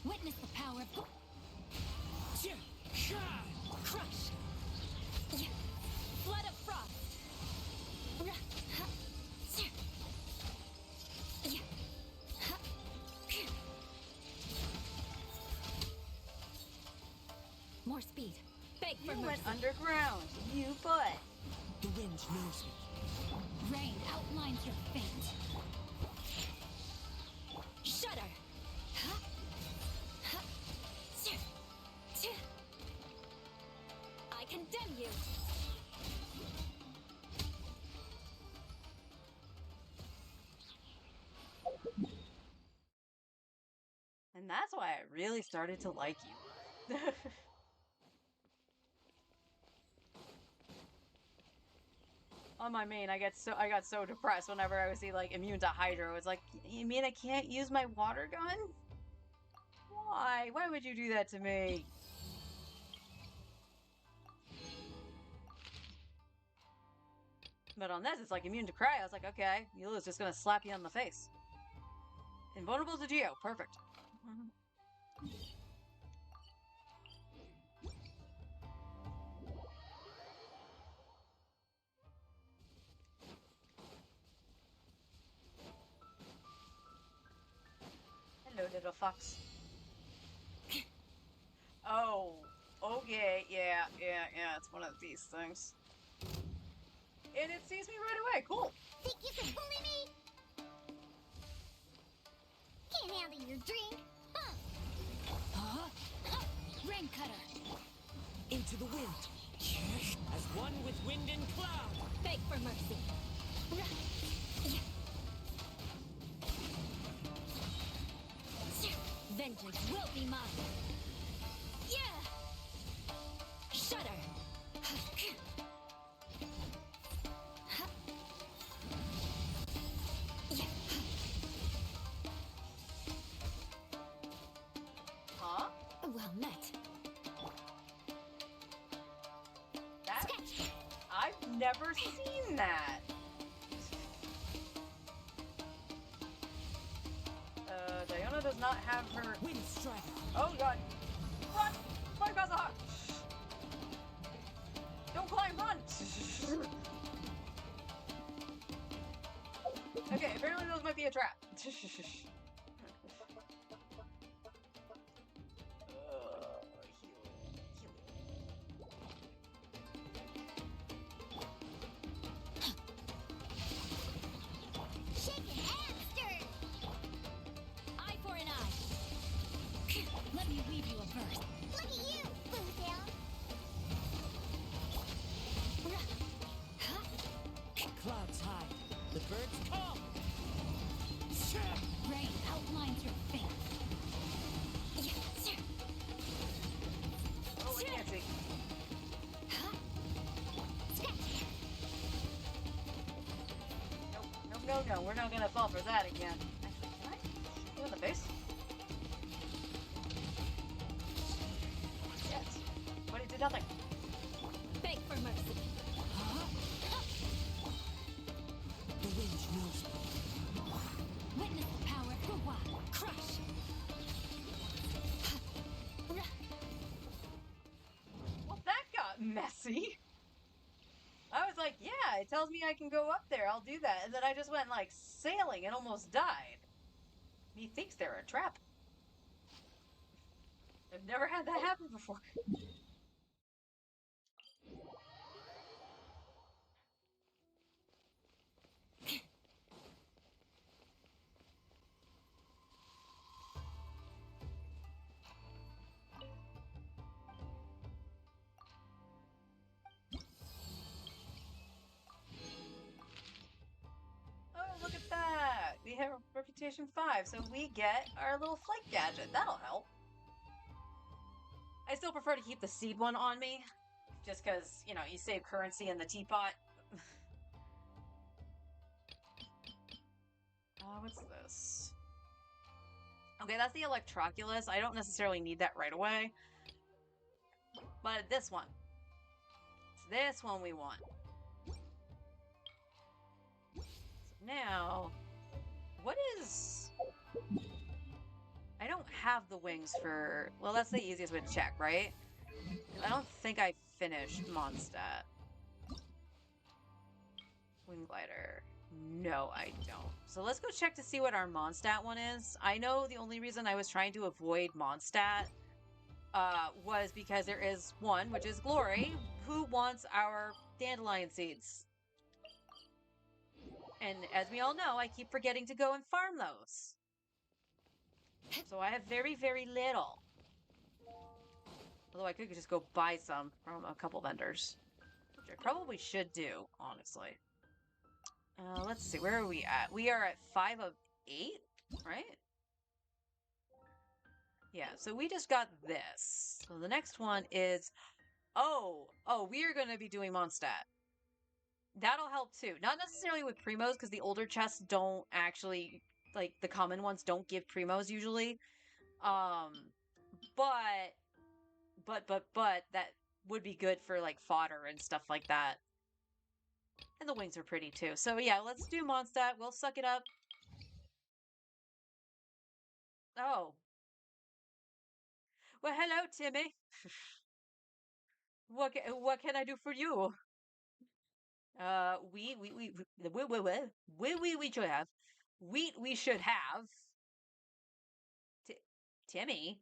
Witness the power of... Crush! Flood of frost! More speed. Beg for You mercy. went underground, you butt. The wind knows me. Rain outlines your fate. Shudder! I condemn you! And that's why I really started to like you. On my main, I got so depressed whenever I would see like immune to Hydro. It's like, you mean I can't use my water gun? Why? Why would you do that to me? But on this, it's like immune to Cry. I was like, okay, Eula's just gonna slap you on the face. Invulnerable to Geo. Perfect. Hello, little fox. Oh, okay, yeah, it's one of these things. And it sees me right away, cool. Think you can bully me? Can't handle your drink. Rain cutter. Into the wind. As one with wind and cloud. Beg for mercy. Vengeance will be mine. Yeah! I've never seen that. Diona does not have her. Wind strike. Oh god. Run! Run, Kazuha! Don't climb, run! Okay, apparently those might be a trap. Shaken and stirred. Eye for an eye. Let me weave you a verse. Look at you, Bootail. Clouds high. The birds come. Rain outlines your fate. Oh, I can't see. Nope, no, we're not gonna fall for that again. Actually, can I shoot you in the face? Yes. But it did nothing. Beg for mercy. The wind knows me. Witness the power. Hoo-wah. Crush. Well, that got messy. I was like, yeah, it tells me I can go up there. I'll do that. And then I just went like sailing and almost died. He thinks they're a trap. I've never had that happen before. Oh, look at that! We have reputation 5, so we get our little flight gadget. That'll help. I still prefer to keep the seed one on me, just because, you know, you save currency in the teapot. What's this? Okay, that's the Electroculus. I don't necessarily need that right away. But this one. It's this one we want. So now, what is... I don't have the wings for... Well, that's the easiest way to check, right? I don't think I finished Mondstadt. Wing glider. No, I don't. So let's go check to see what our Mondstadt one is. I know the only reason I was trying to avoid Mondstadt was because there is one, which is Glory, who wants our dandelion seeds. And as we all know, I keep forgetting to go and farm those. So I have very, very little. Although I could just go buy some from a couple vendors. Which I probably should do, honestly. Let's see, where are we at? We are at 5 of 8, right? Yeah, so we just got this. So the next one is... Oh, we are going to be doing Mondstadt. That'll help too. Not necessarily with primos, because the older chests don't actually... Like, the common ones don't give primos usually. But that would be good for, like, fodder and stuff like that. And the wings are pretty too. So yeah, let's do Mondstadt. We'll suck it up. Oh. Well, hello, Timmy. What can I do for you? We should have. We should have. Timmy?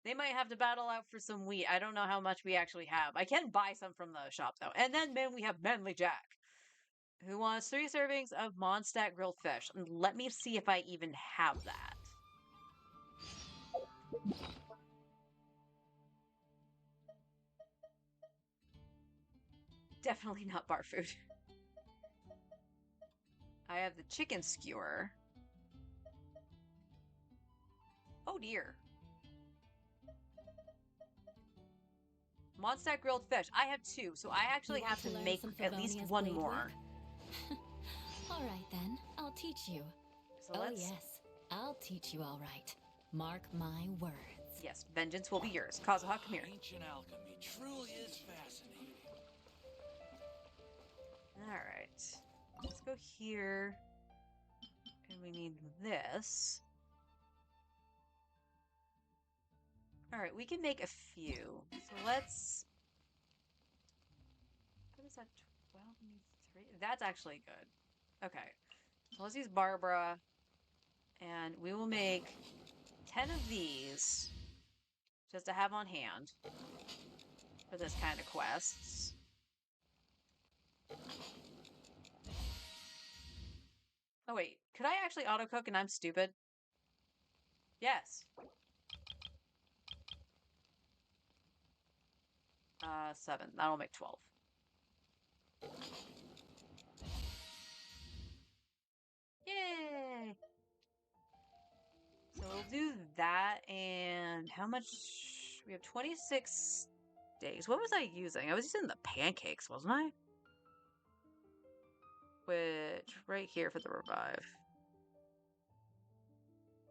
They might have to battle out for some wheat. I don't know how much we actually have. I can buy some from the shop, though. And then we have Manly Jack, who wants 3 servings of Mondstadt grilled fish. And let me see if I even have that. Definitely not bar food. I have the chicken skewer. Oh dear. Mondstadt grilled fish. I have 2, so I actually have to make at least 1 more. All right then, I'll teach you. So oh yes, I'll teach you all right. Mark my words. Yes, vengeance will be yours. Kazuha, come here. Ancient alchemy truly is Alright. Let's go here. And we need this. Alright, we can make a few. So let's... What is that? 12 needs 3? That's actually good. Okay. So let's use Barbara. And we will make 10 of these. Just to have on hand. For this kind of quests. Oh wait, could I actually auto-cook and I'm stupid? Yes. 7. That'll make 12. Yay! So we'll do that, and how much? We have 26 days. What was I using? I was using the pancakes, wasn't I? Which, right here for the revive.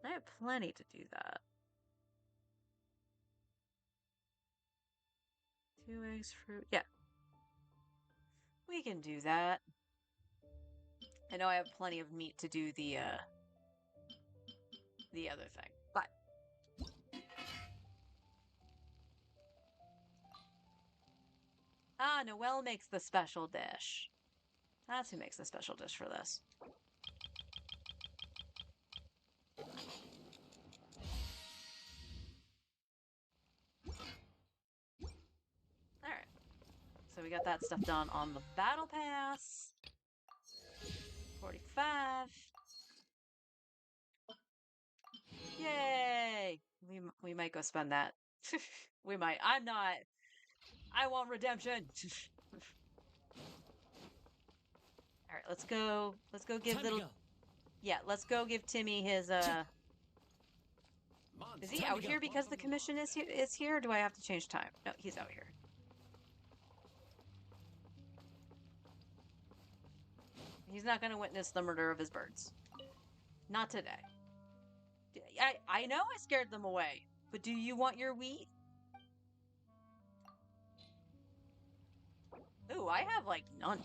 I have plenty to do that. 2 eggs, fruit. Yeah. We can do that. I know I have plenty of meat to do the other thing, but Noelle makes the special dish. That's who makes the special dish for this. Alright. So we got that stuff done on the battle pass. 45. Yay! We might go spend that. We might. I'm not. I want redemption. All right, let's go. Let's go give little. Yeah, let's go give Timmy his. Is he out here because the commission is here? Is here? Or do I have to change time? No, he's out here. He's not going to witness the murder of his birds. Not today. I know I scared them away, but do you want your wheat? Ooh, I have like none.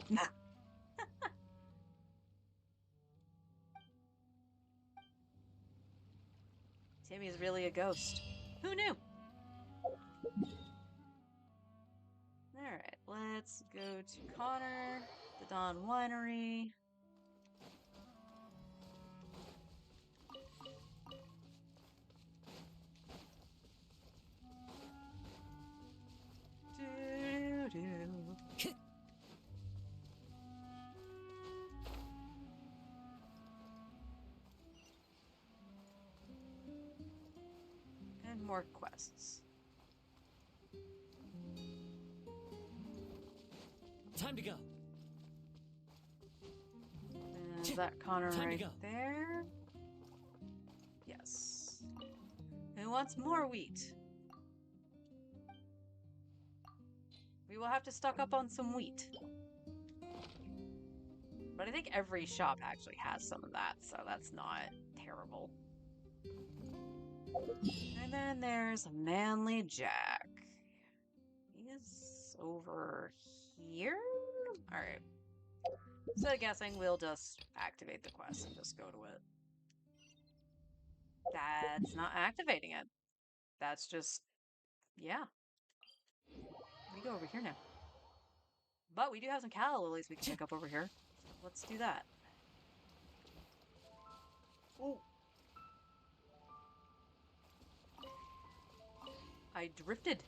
Timmy is really a ghost. Who knew? Alright, let's go to Connor, the Dawn Winery. Doo-doo-doo. And more quests. Time to go. And is that Connor right there? Yes. Who wants more wheat? We will have to stock up on some wheat. But I think every shop actually has some of that, so that's not terrible. And then there's Manly Jack. He is over here? Alright. So guessing we'll just activate the quest and just go to it. That's not activating it. That's just... yeah. We go over here now. But we do have some calla lilies we can pick up over here. Let's do that. Ooh. I drifted.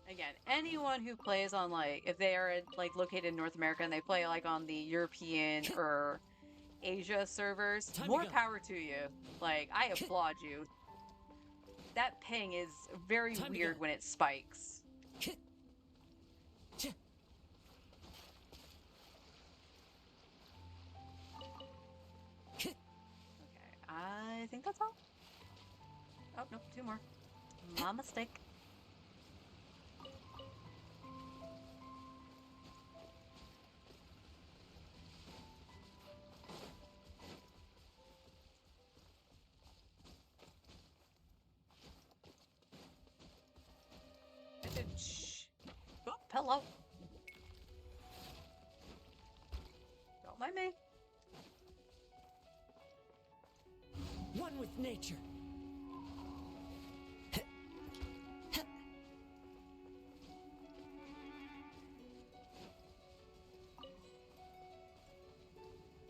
Again, anyone who plays on, like, if they are, like, located in North America and they play, like, on the European or Asia servers, more power to you. Like, I applaud you. That ping is very weird when it spikes. Okay, I think that's all. Oh, no, 2 more. My mistake. hello. Don't mind me. One with nature.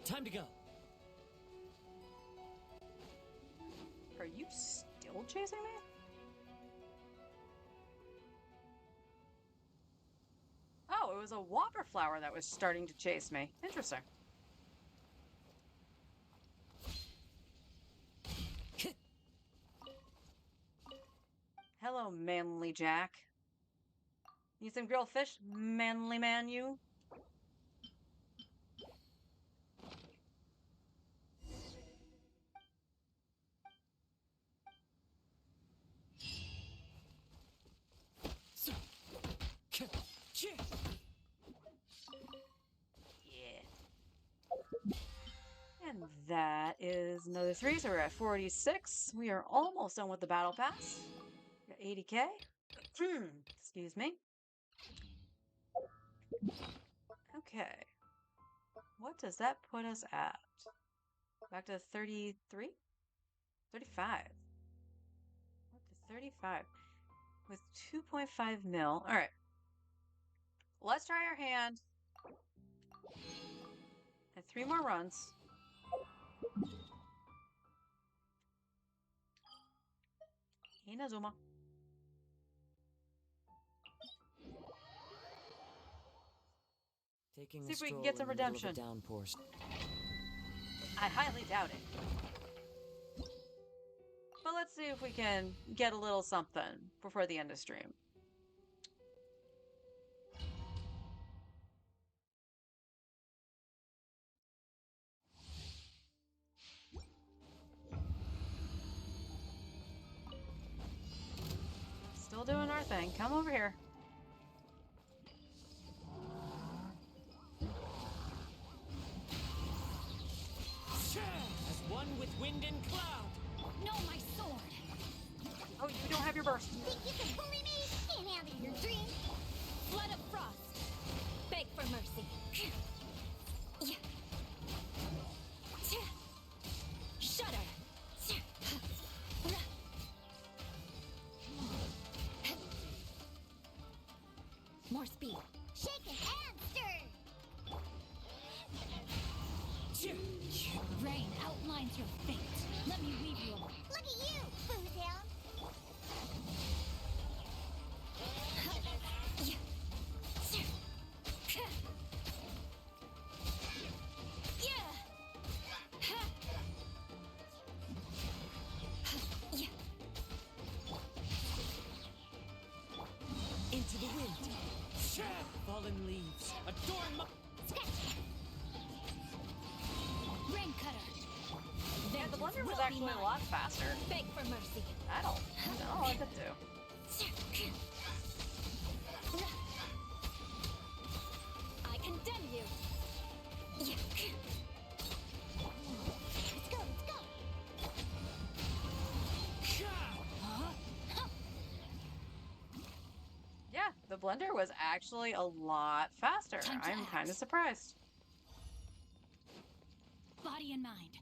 Time to go. Are you still chasing me? Oh, it was a whopper flower that was starting to chase me. Interesting. Hello, manly Jack. Need some grilled fish, manly man you? Yeah. And that is another 3, so we're at 46. We are almost done with the battle pass. Got 80k. Excuse me. Okay. What does that put us at? Back to 33? 35. Up to 35. With 2.5 mil. Alright. Let's try our hand. And 3 more runs. Inazuma. Taking See a if we can stroll get some in the middle of a redemption. downpour. I highly doubt it. But let's see if we can get a little something before the end of stream. Still doing our thing. Come over here. As one with wind and cloud. No, my sword! Oh, you don't have your burst. Think you can bully me? Can't handle your dreams. Flood of frost! Beg for mercy. Shudder! More speed. Shaken and stirred. Rain outlines your fate. Let me weave you a... Look at you, Boozehound. Into the wind. Fallen leaves. Adorn my... Rain cutter. Yeah, the blender was Will be actually a mine. lot faster. Beg for mercy. I don't know what to do. I condemn you. Let's go, let's go. Yeah, the blender was actually a lot faster. Time to I'm act. kind of surprised. Body and mind.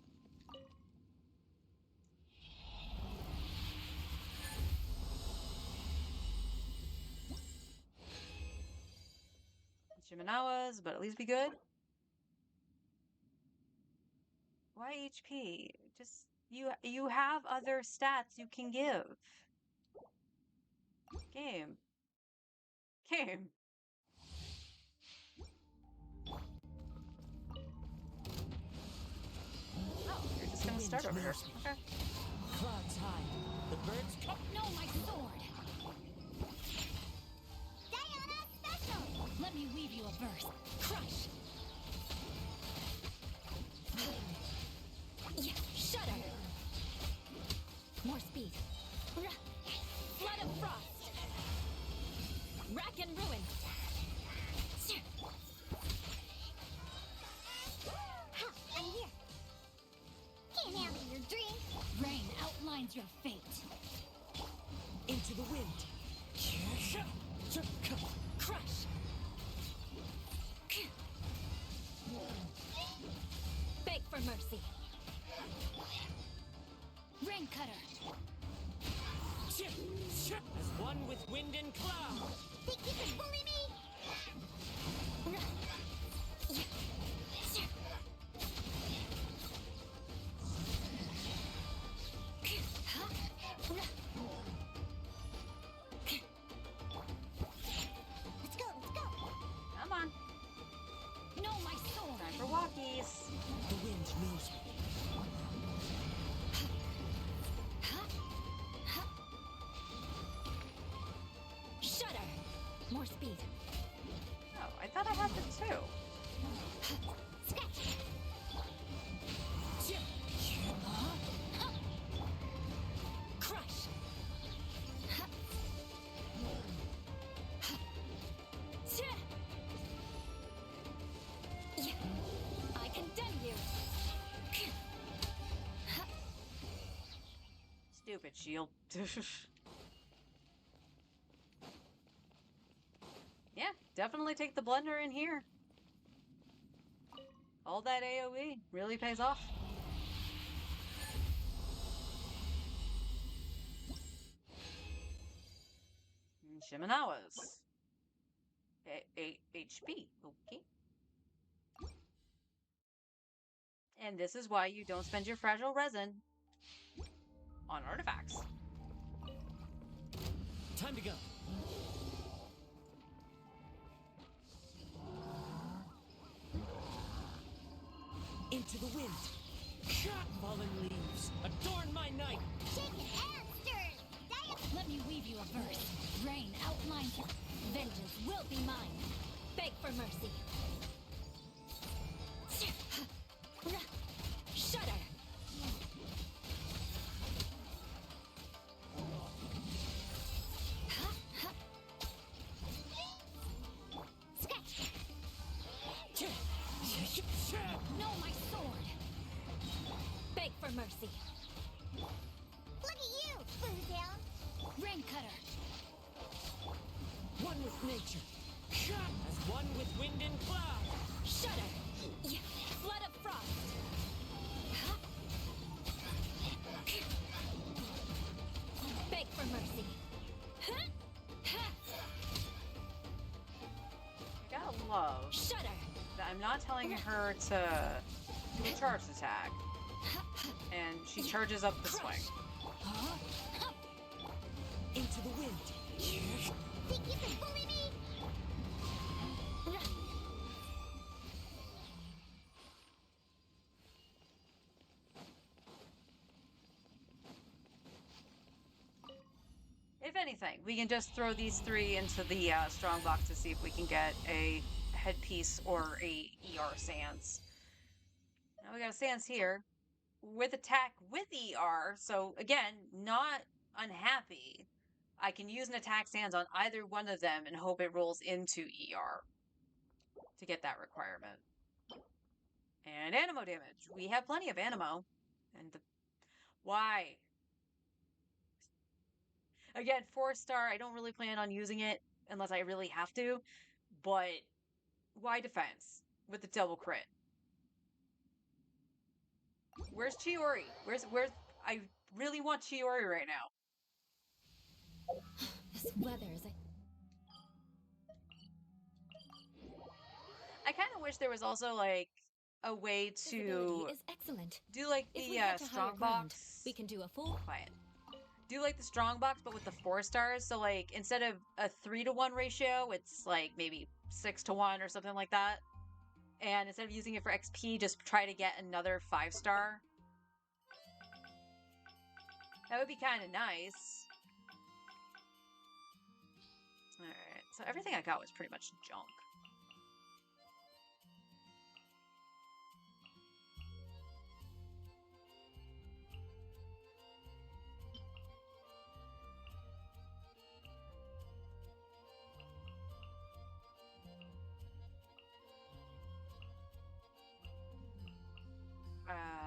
Shimanawas, but at least be good. Why HP? Just you have other stats you can give. Game. Game. Oh, you're just gonna start over here. Okay. Clouds high. The birds come. No, my sword. Diana Special. Let me weave you a verse. Crush. Shudder. More speed. Flood of frost. Rack and ruin. Ha, I'm here. Can't handle your dreams. Rain outlines your fate. Into the wind. Crush. Peace. The wind knows me. Shudder! More speed. Oh, I thought I had the two. Sketch! Crush! I condemn you! Stupid shield. Yeah, definitely take the blender in here. All that AoE really pays off. Shimenawas. 8 HP. Okay. And this is why you don't spend your fragile resin on artifacts. Time to go. Into the wind. Fallen leaves, adorn my night. Shaken and stirred. Let me weave you a verse. Rain outlines your vengeance will be mine. Beg for mercy. Shudder! Sketch. No, my sword! Beg for mercy. Look at you, Boozel. Rain cutter. One with nature. As one with wind and cloud. Shudder! Flood of frost! Beg for mercy. I gotta love Shudder! that I'm not telling her to do a charged attack. And she charges up the swing. Into the wind. Think you can bully me? If anything, we can just throw these three into the strong box to see if we can get a headpiece or a ER Sans. Now we got a Sans here with attack with ER, so again, not unhappy. I can use an attack Sans on either one of them and hope it rolls into ER to get that requirement. And animo damage. We have plenty of animo. And why? Again, 4-star, I don't really plan on using it unless I really have to, but why defense with the double crit? Where's Chiori? Where's I really want Chiori right now. This weather is I kind of wish there was also like a way to is excellent. do like If we the head to higher strong ground, box. we can do a full Quiet. Do like the strong box, but with the 4-stars. So like instead of a 3-to-1 ratio, it's like maybe 6-to-1 or something like that. And instead of using it for XP, just try to get another 5-star. That would be kind of nice. Alright, so everything I got was pretty much junk.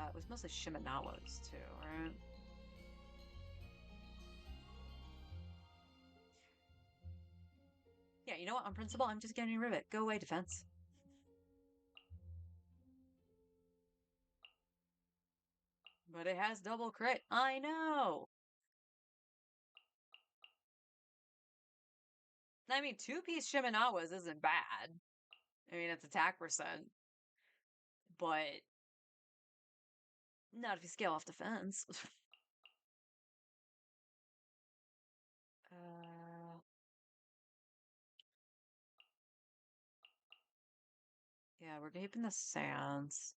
It was mostly Shimenawas too, right? Yeah, you know what? On principle, I'm just getting rid of it. Go away, defense. But it has double crit. I know! I mean, 2-piece Shimenawas isn't bad. I mean, it's attack percent. But not if you scale off defense. uh, Yeah, we're keeping the sands.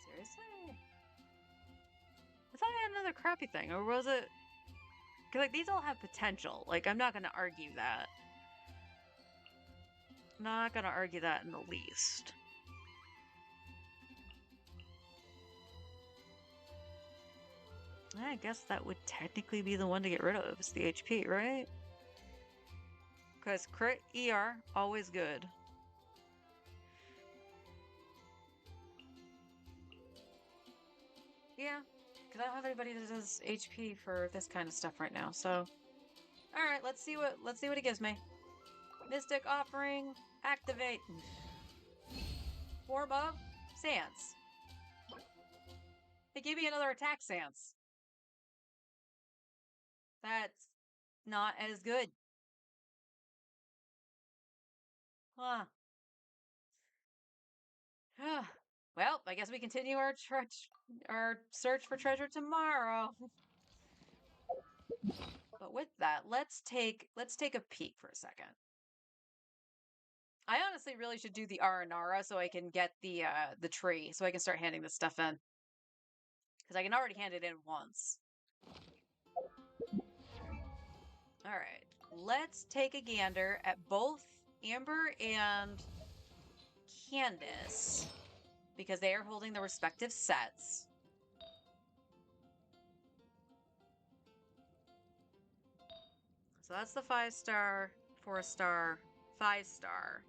Seriously? I thought I had another crappy thing, or was it? Because like these all have potential. Like I'm not gonna argue that. Not gonna argue that in the least. I guess that would technically be the one to get rid of. It's the HP, right? Because crit ER, always good. Yeah, because I don't have anybody that does HP for this kind of stuff right now. So, all right, let's see what it gives me. Mystic Offering, activate. Form of Sans. They gave me another attack Sans. That's not as good. Huh. Well, I guess we continue our search for treasure tomorrow. But with that, let's take a peek for a second. I honestly really should do the Aranara so I can get the tree so I can start handing this stuff in. Because I can already hand it in once. All right. Let's take a gander at both Amber and Candace because they are holding the respective sets. So that's the 5-star, 4-star, 5-star,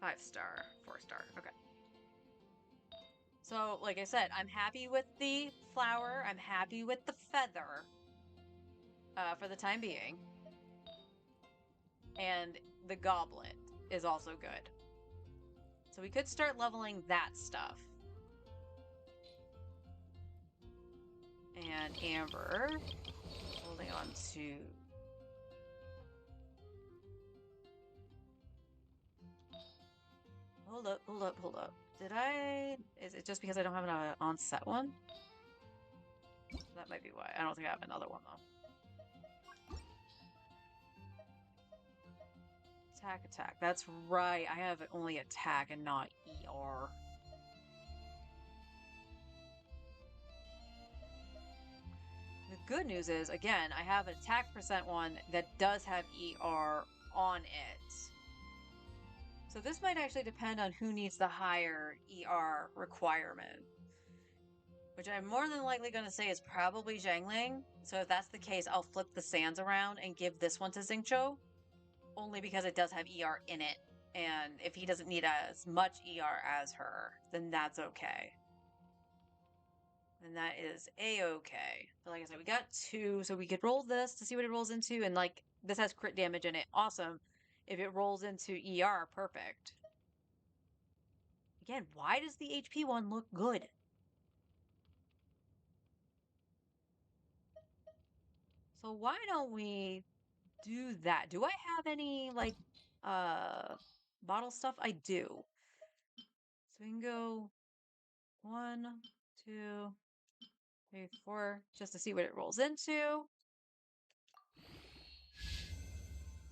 5-star, 4-star. Okay. So, like I said, I'm happy with the flower. I'm happy with the feather for the time being. And the goblet is also good. So we could start leveling that stuff. And Amber holding on to... Hold up, hold up, hold up. Did I... Is it just because I don't have an on-set one? That might be why. I don't think I have another one, though. Attack. That's right. I have only attack and not ER. The good news is, again, I have an attack percent one that does have ER on it. So this might actually depend on who needs the higher ER requirement. Which I'm more than likely going to say is probably Zhangling. So if that's the case, I'll flip the sands around and give this one to Xingqiu. Only because it does have ER in it. And if he doesn't need as much ER as her, then that's okay. And that is a-okay. But like I said, we got 2, so we could roll this to see what it rolls into. And like, this has crit damage in it. Awesome. If it rolls into ER, perfect. Again, why does the HP one look good? So why don't we do that? Do I have any, like, bottle stuff? I do. So we can go 1, 2, 3, 4, just to see what it rolls into.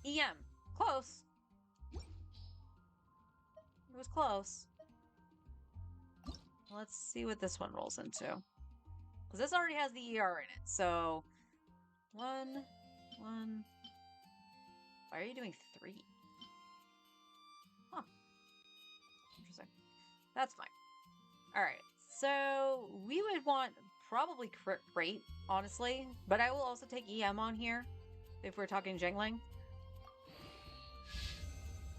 EM. Close. It was close. Let's see what this one rolls into. Because this already has the ER in it. So, 1, 1. Why are you doing 3? Huh. Interesting. That's fine. Alright. So, we would want probably crit rate, honestly. But I will also take EM on here. If we're talking Zhengling.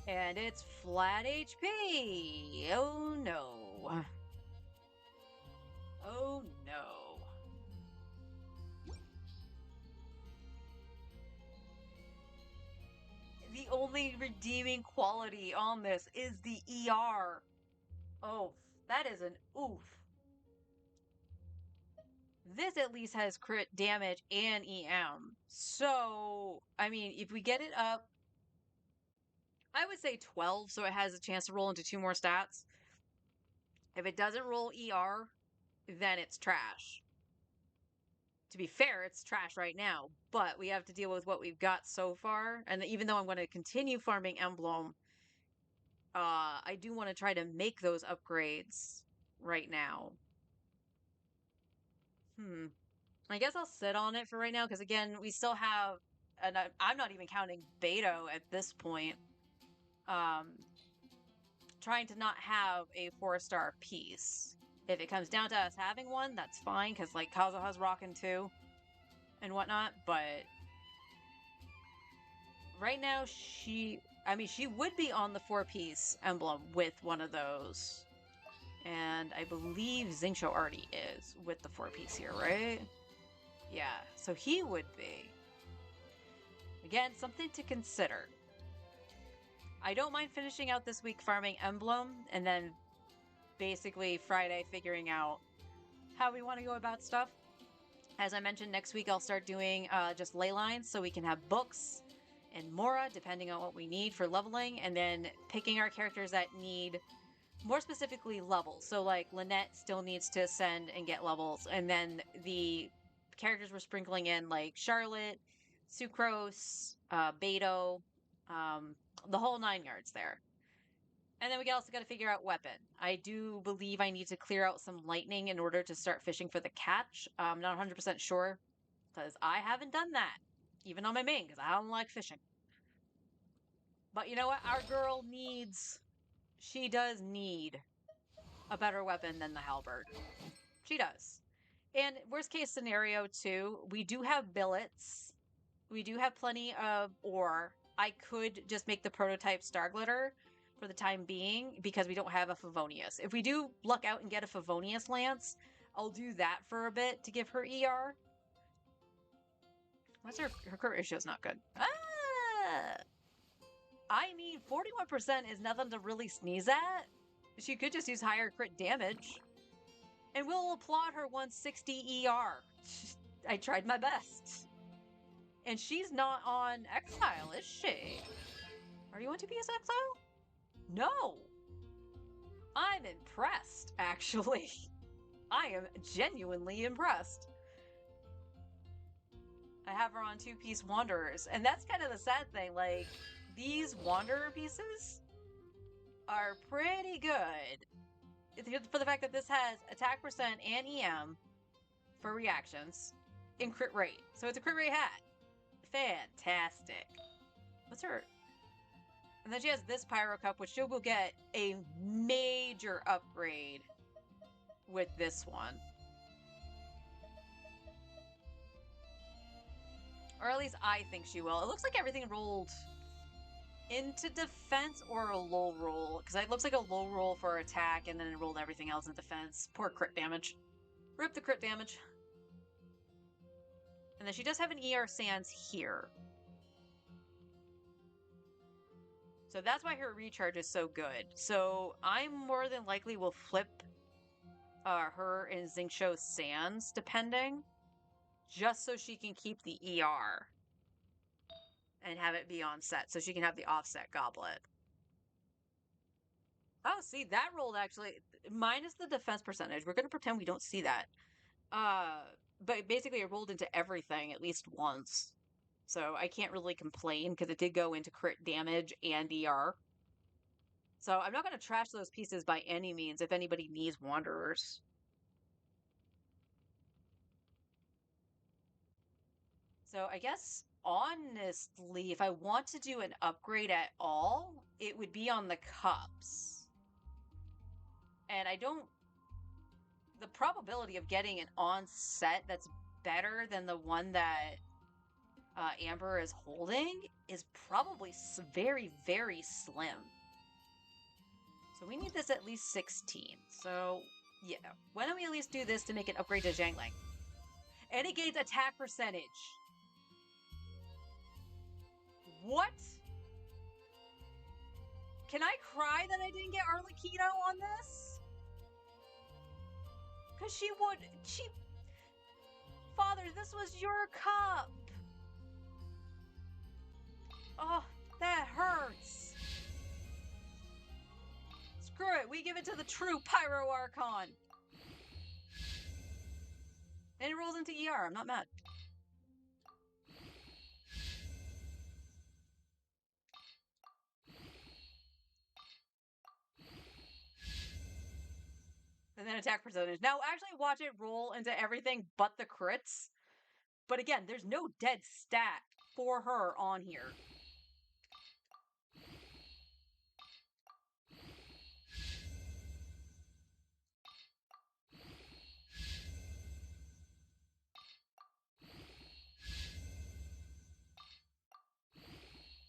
And it's flat HP. Oh no. Oh no. The only redeeming quality on this is the ER. Oh, that is an oof. This at least has crit damage and EM. So, I mean, if we get it up, I would say 12, so it has a chance to roll into 2 more stats. If it doesn't roll ER, then it's trash. To be fair, it's trash right now, but we have to deal with what we've got so far. And even though I'm going to continue farming Emblem, I do want to try to make those upgrades right now. I guess I'll sit on it for right now because again, we still have, and I'm not even counting Beto at this point. Trying to not have a 4-star piece. If it comes down to us having one, that's fine because like Kazuha's rocking too and whatnot. But right now, she would be on the 4-piece emblem with one of those. And I believe Xingqiu already is with the 4-piece here, right? Yeah, so he would be. Again, something to consider. I don't mind finishing out this week farming Emblem and then basically Friday figuring out how we want to go about stuff. As I mentioned, next week I'll start doing just ley lines so we can have books and Mora, depending on what we need for leveling, and then picking our characters that need more specifically levels. So like Lynette still needs to ascend and get levels, and then the characters we're sprinkling in like Charlotte, Sucrose, Beto, the whole 9 yards there. And then we also got to figure out weapon. I do believe I need to clear out some lightning in order to start fishing for the catch. I'm not 100% sure because I haven't done that, even on my main, because I don't like fishing. But you know what? Our girl she does need a better weapon than the halberd. She does. And worst case scenario, too, we do have billets. We do have plenty of ore. I could just make the prototype Star Glitter for the time being because we don't have a Favonius. If we do luck out and get a Favonius Lance, I'll do that for a bit to give her ER. What's her crit ratio is not good. I mean, 41% is nothing to really sneeze at. She could just use higher crit damage. And we'll applaud her 160 ER. I tried my best. And she's not on Exile, is she? Are you on TPS Exile? No. I'm impressed, actually. I am genuinely impressed. I have her on 2-piece Wanderers. And that's kind of the sad thing. Like, these Wanderer pieces are pretty good. For the fact that this has attack percent and EM for reactions and crit rate. So it's a crit rate hat. Fantastic. What's her? And then she has this Pyro Cup, which she'll go get a major upgrade with this one. Or at least I think she will. It looks like everything rolled into defense or a low roll. Because it looks like a low roll for attack and then it rolled everything else in defense. Poor crit damage. Rip the crit damage. And then she does have an ER Sans here. So that's why her recharge is so good. So I more than likely will flip her and Xingqiu Sans, depending. Just so she can keep the ER. And have it be on set. So she can have the offset goblet. Oh, see, that rolled actually. Minus the defense percentage. We're going to pretend we don't see that. But basically it rolled into everything at least once. So I can't really complain because it did go into crit damage and ER. So I'm not going to trash those pieces by any means if anybody needs Wanderers. So I guess, honestly, if I want to do an upgrade at all, it would be on the cups. And I don't... The probability of getting an on-set that's better than the one that Amber is holding is probably very, very slim. So we need this at least 16. So, yeah. Why don't we at least do this to make an upgrade to Zhangling? And it gains attack percentage. What? Can I cry that I didn't get Arlecchino on this? Because she would... Father, this was your cup! Oh, that hurts! Screw it, we give it to the true Pyro Archon. And it rolls into ER. I'm not mad. And then attack percentage. Now, actually watch it roll into everything but the crits. But again, there's no dead stat for her on here.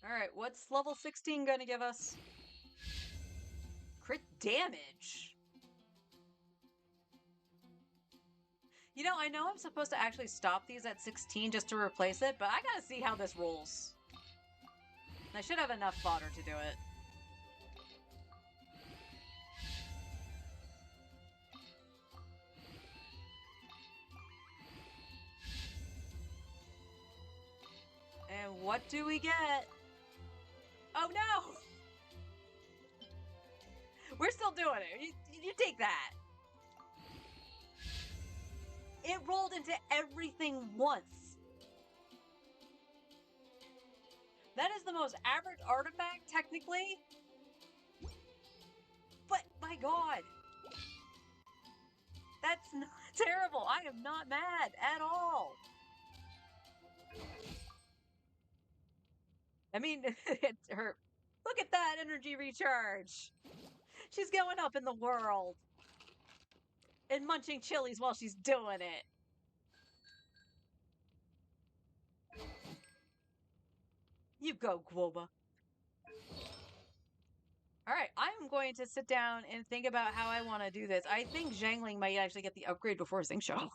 Alright, what's level 16 gonna give us? Crit damage. You know, I know I'm supposed to actually stop these at 16 just to replace it, but I gotta see how this rolls. I should have enough fodder to do it. And what do we get? Oh no! We're still doing it. You take that. It rolled into everything once. That is the most average artifact, technically. But, my god. That's not terrible. I am not mad at all. I mean, it's her. Look at that energy recharge. She's going up in the world. And munching chilies while she's doing it. You go, Guoba. Alright, I'm going to sit down and think about how I want to do this. I think Zhangling might actually get the upgrade before Xingqiu.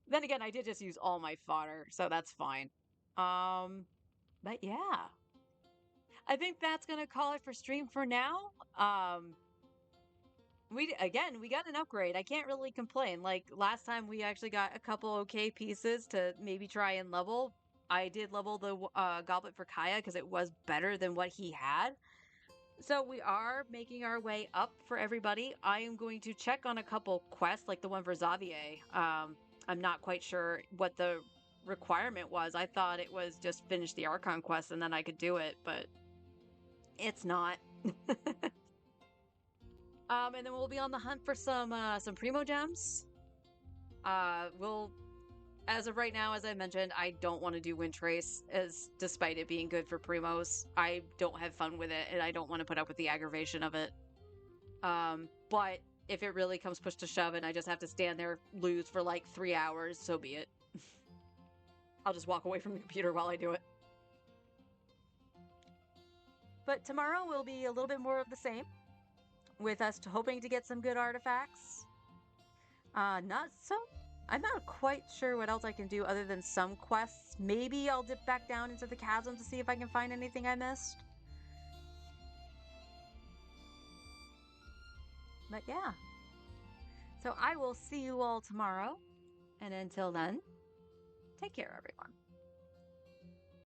Then again, I did just use all my fodder, so that's fine. But yeah. I think that's gonna call it for stream for now. We got an upgrade. I can't really complain. Like last time we actually got a couple okay pieces to maybe try and level. I did level the goblet for Kaya because it was better than what he had. So we are making our way up for everybody. I am going to check on a couple quests, like the one for Xavier. I'm not quite sure what the requirement was. I thought it was just finish the Archon quest and then I could do it, but it's not. And then we'll be on the hunt for some Primo gems. We'll, as of right now, as I mentioned, I don't want to do Wind Trace, as despite it being good for Primos. I don't have fun with it, and I don't want to put up with the aggravation of it. But if it really comes push to shove and I just have to stand there, lose for like 3 hours, so be it. I'll just walk away from the computer while I do it. But tomorrow will be a little bit more of the same, with us hoping to get some good artifacts. I'm not quite sure what else I can do other than some quests. Maybe I'll dip back down into the chasm to see if I can find anything I missed. But yeah. So I will see you all tomorrow. And until then, take care, everyone.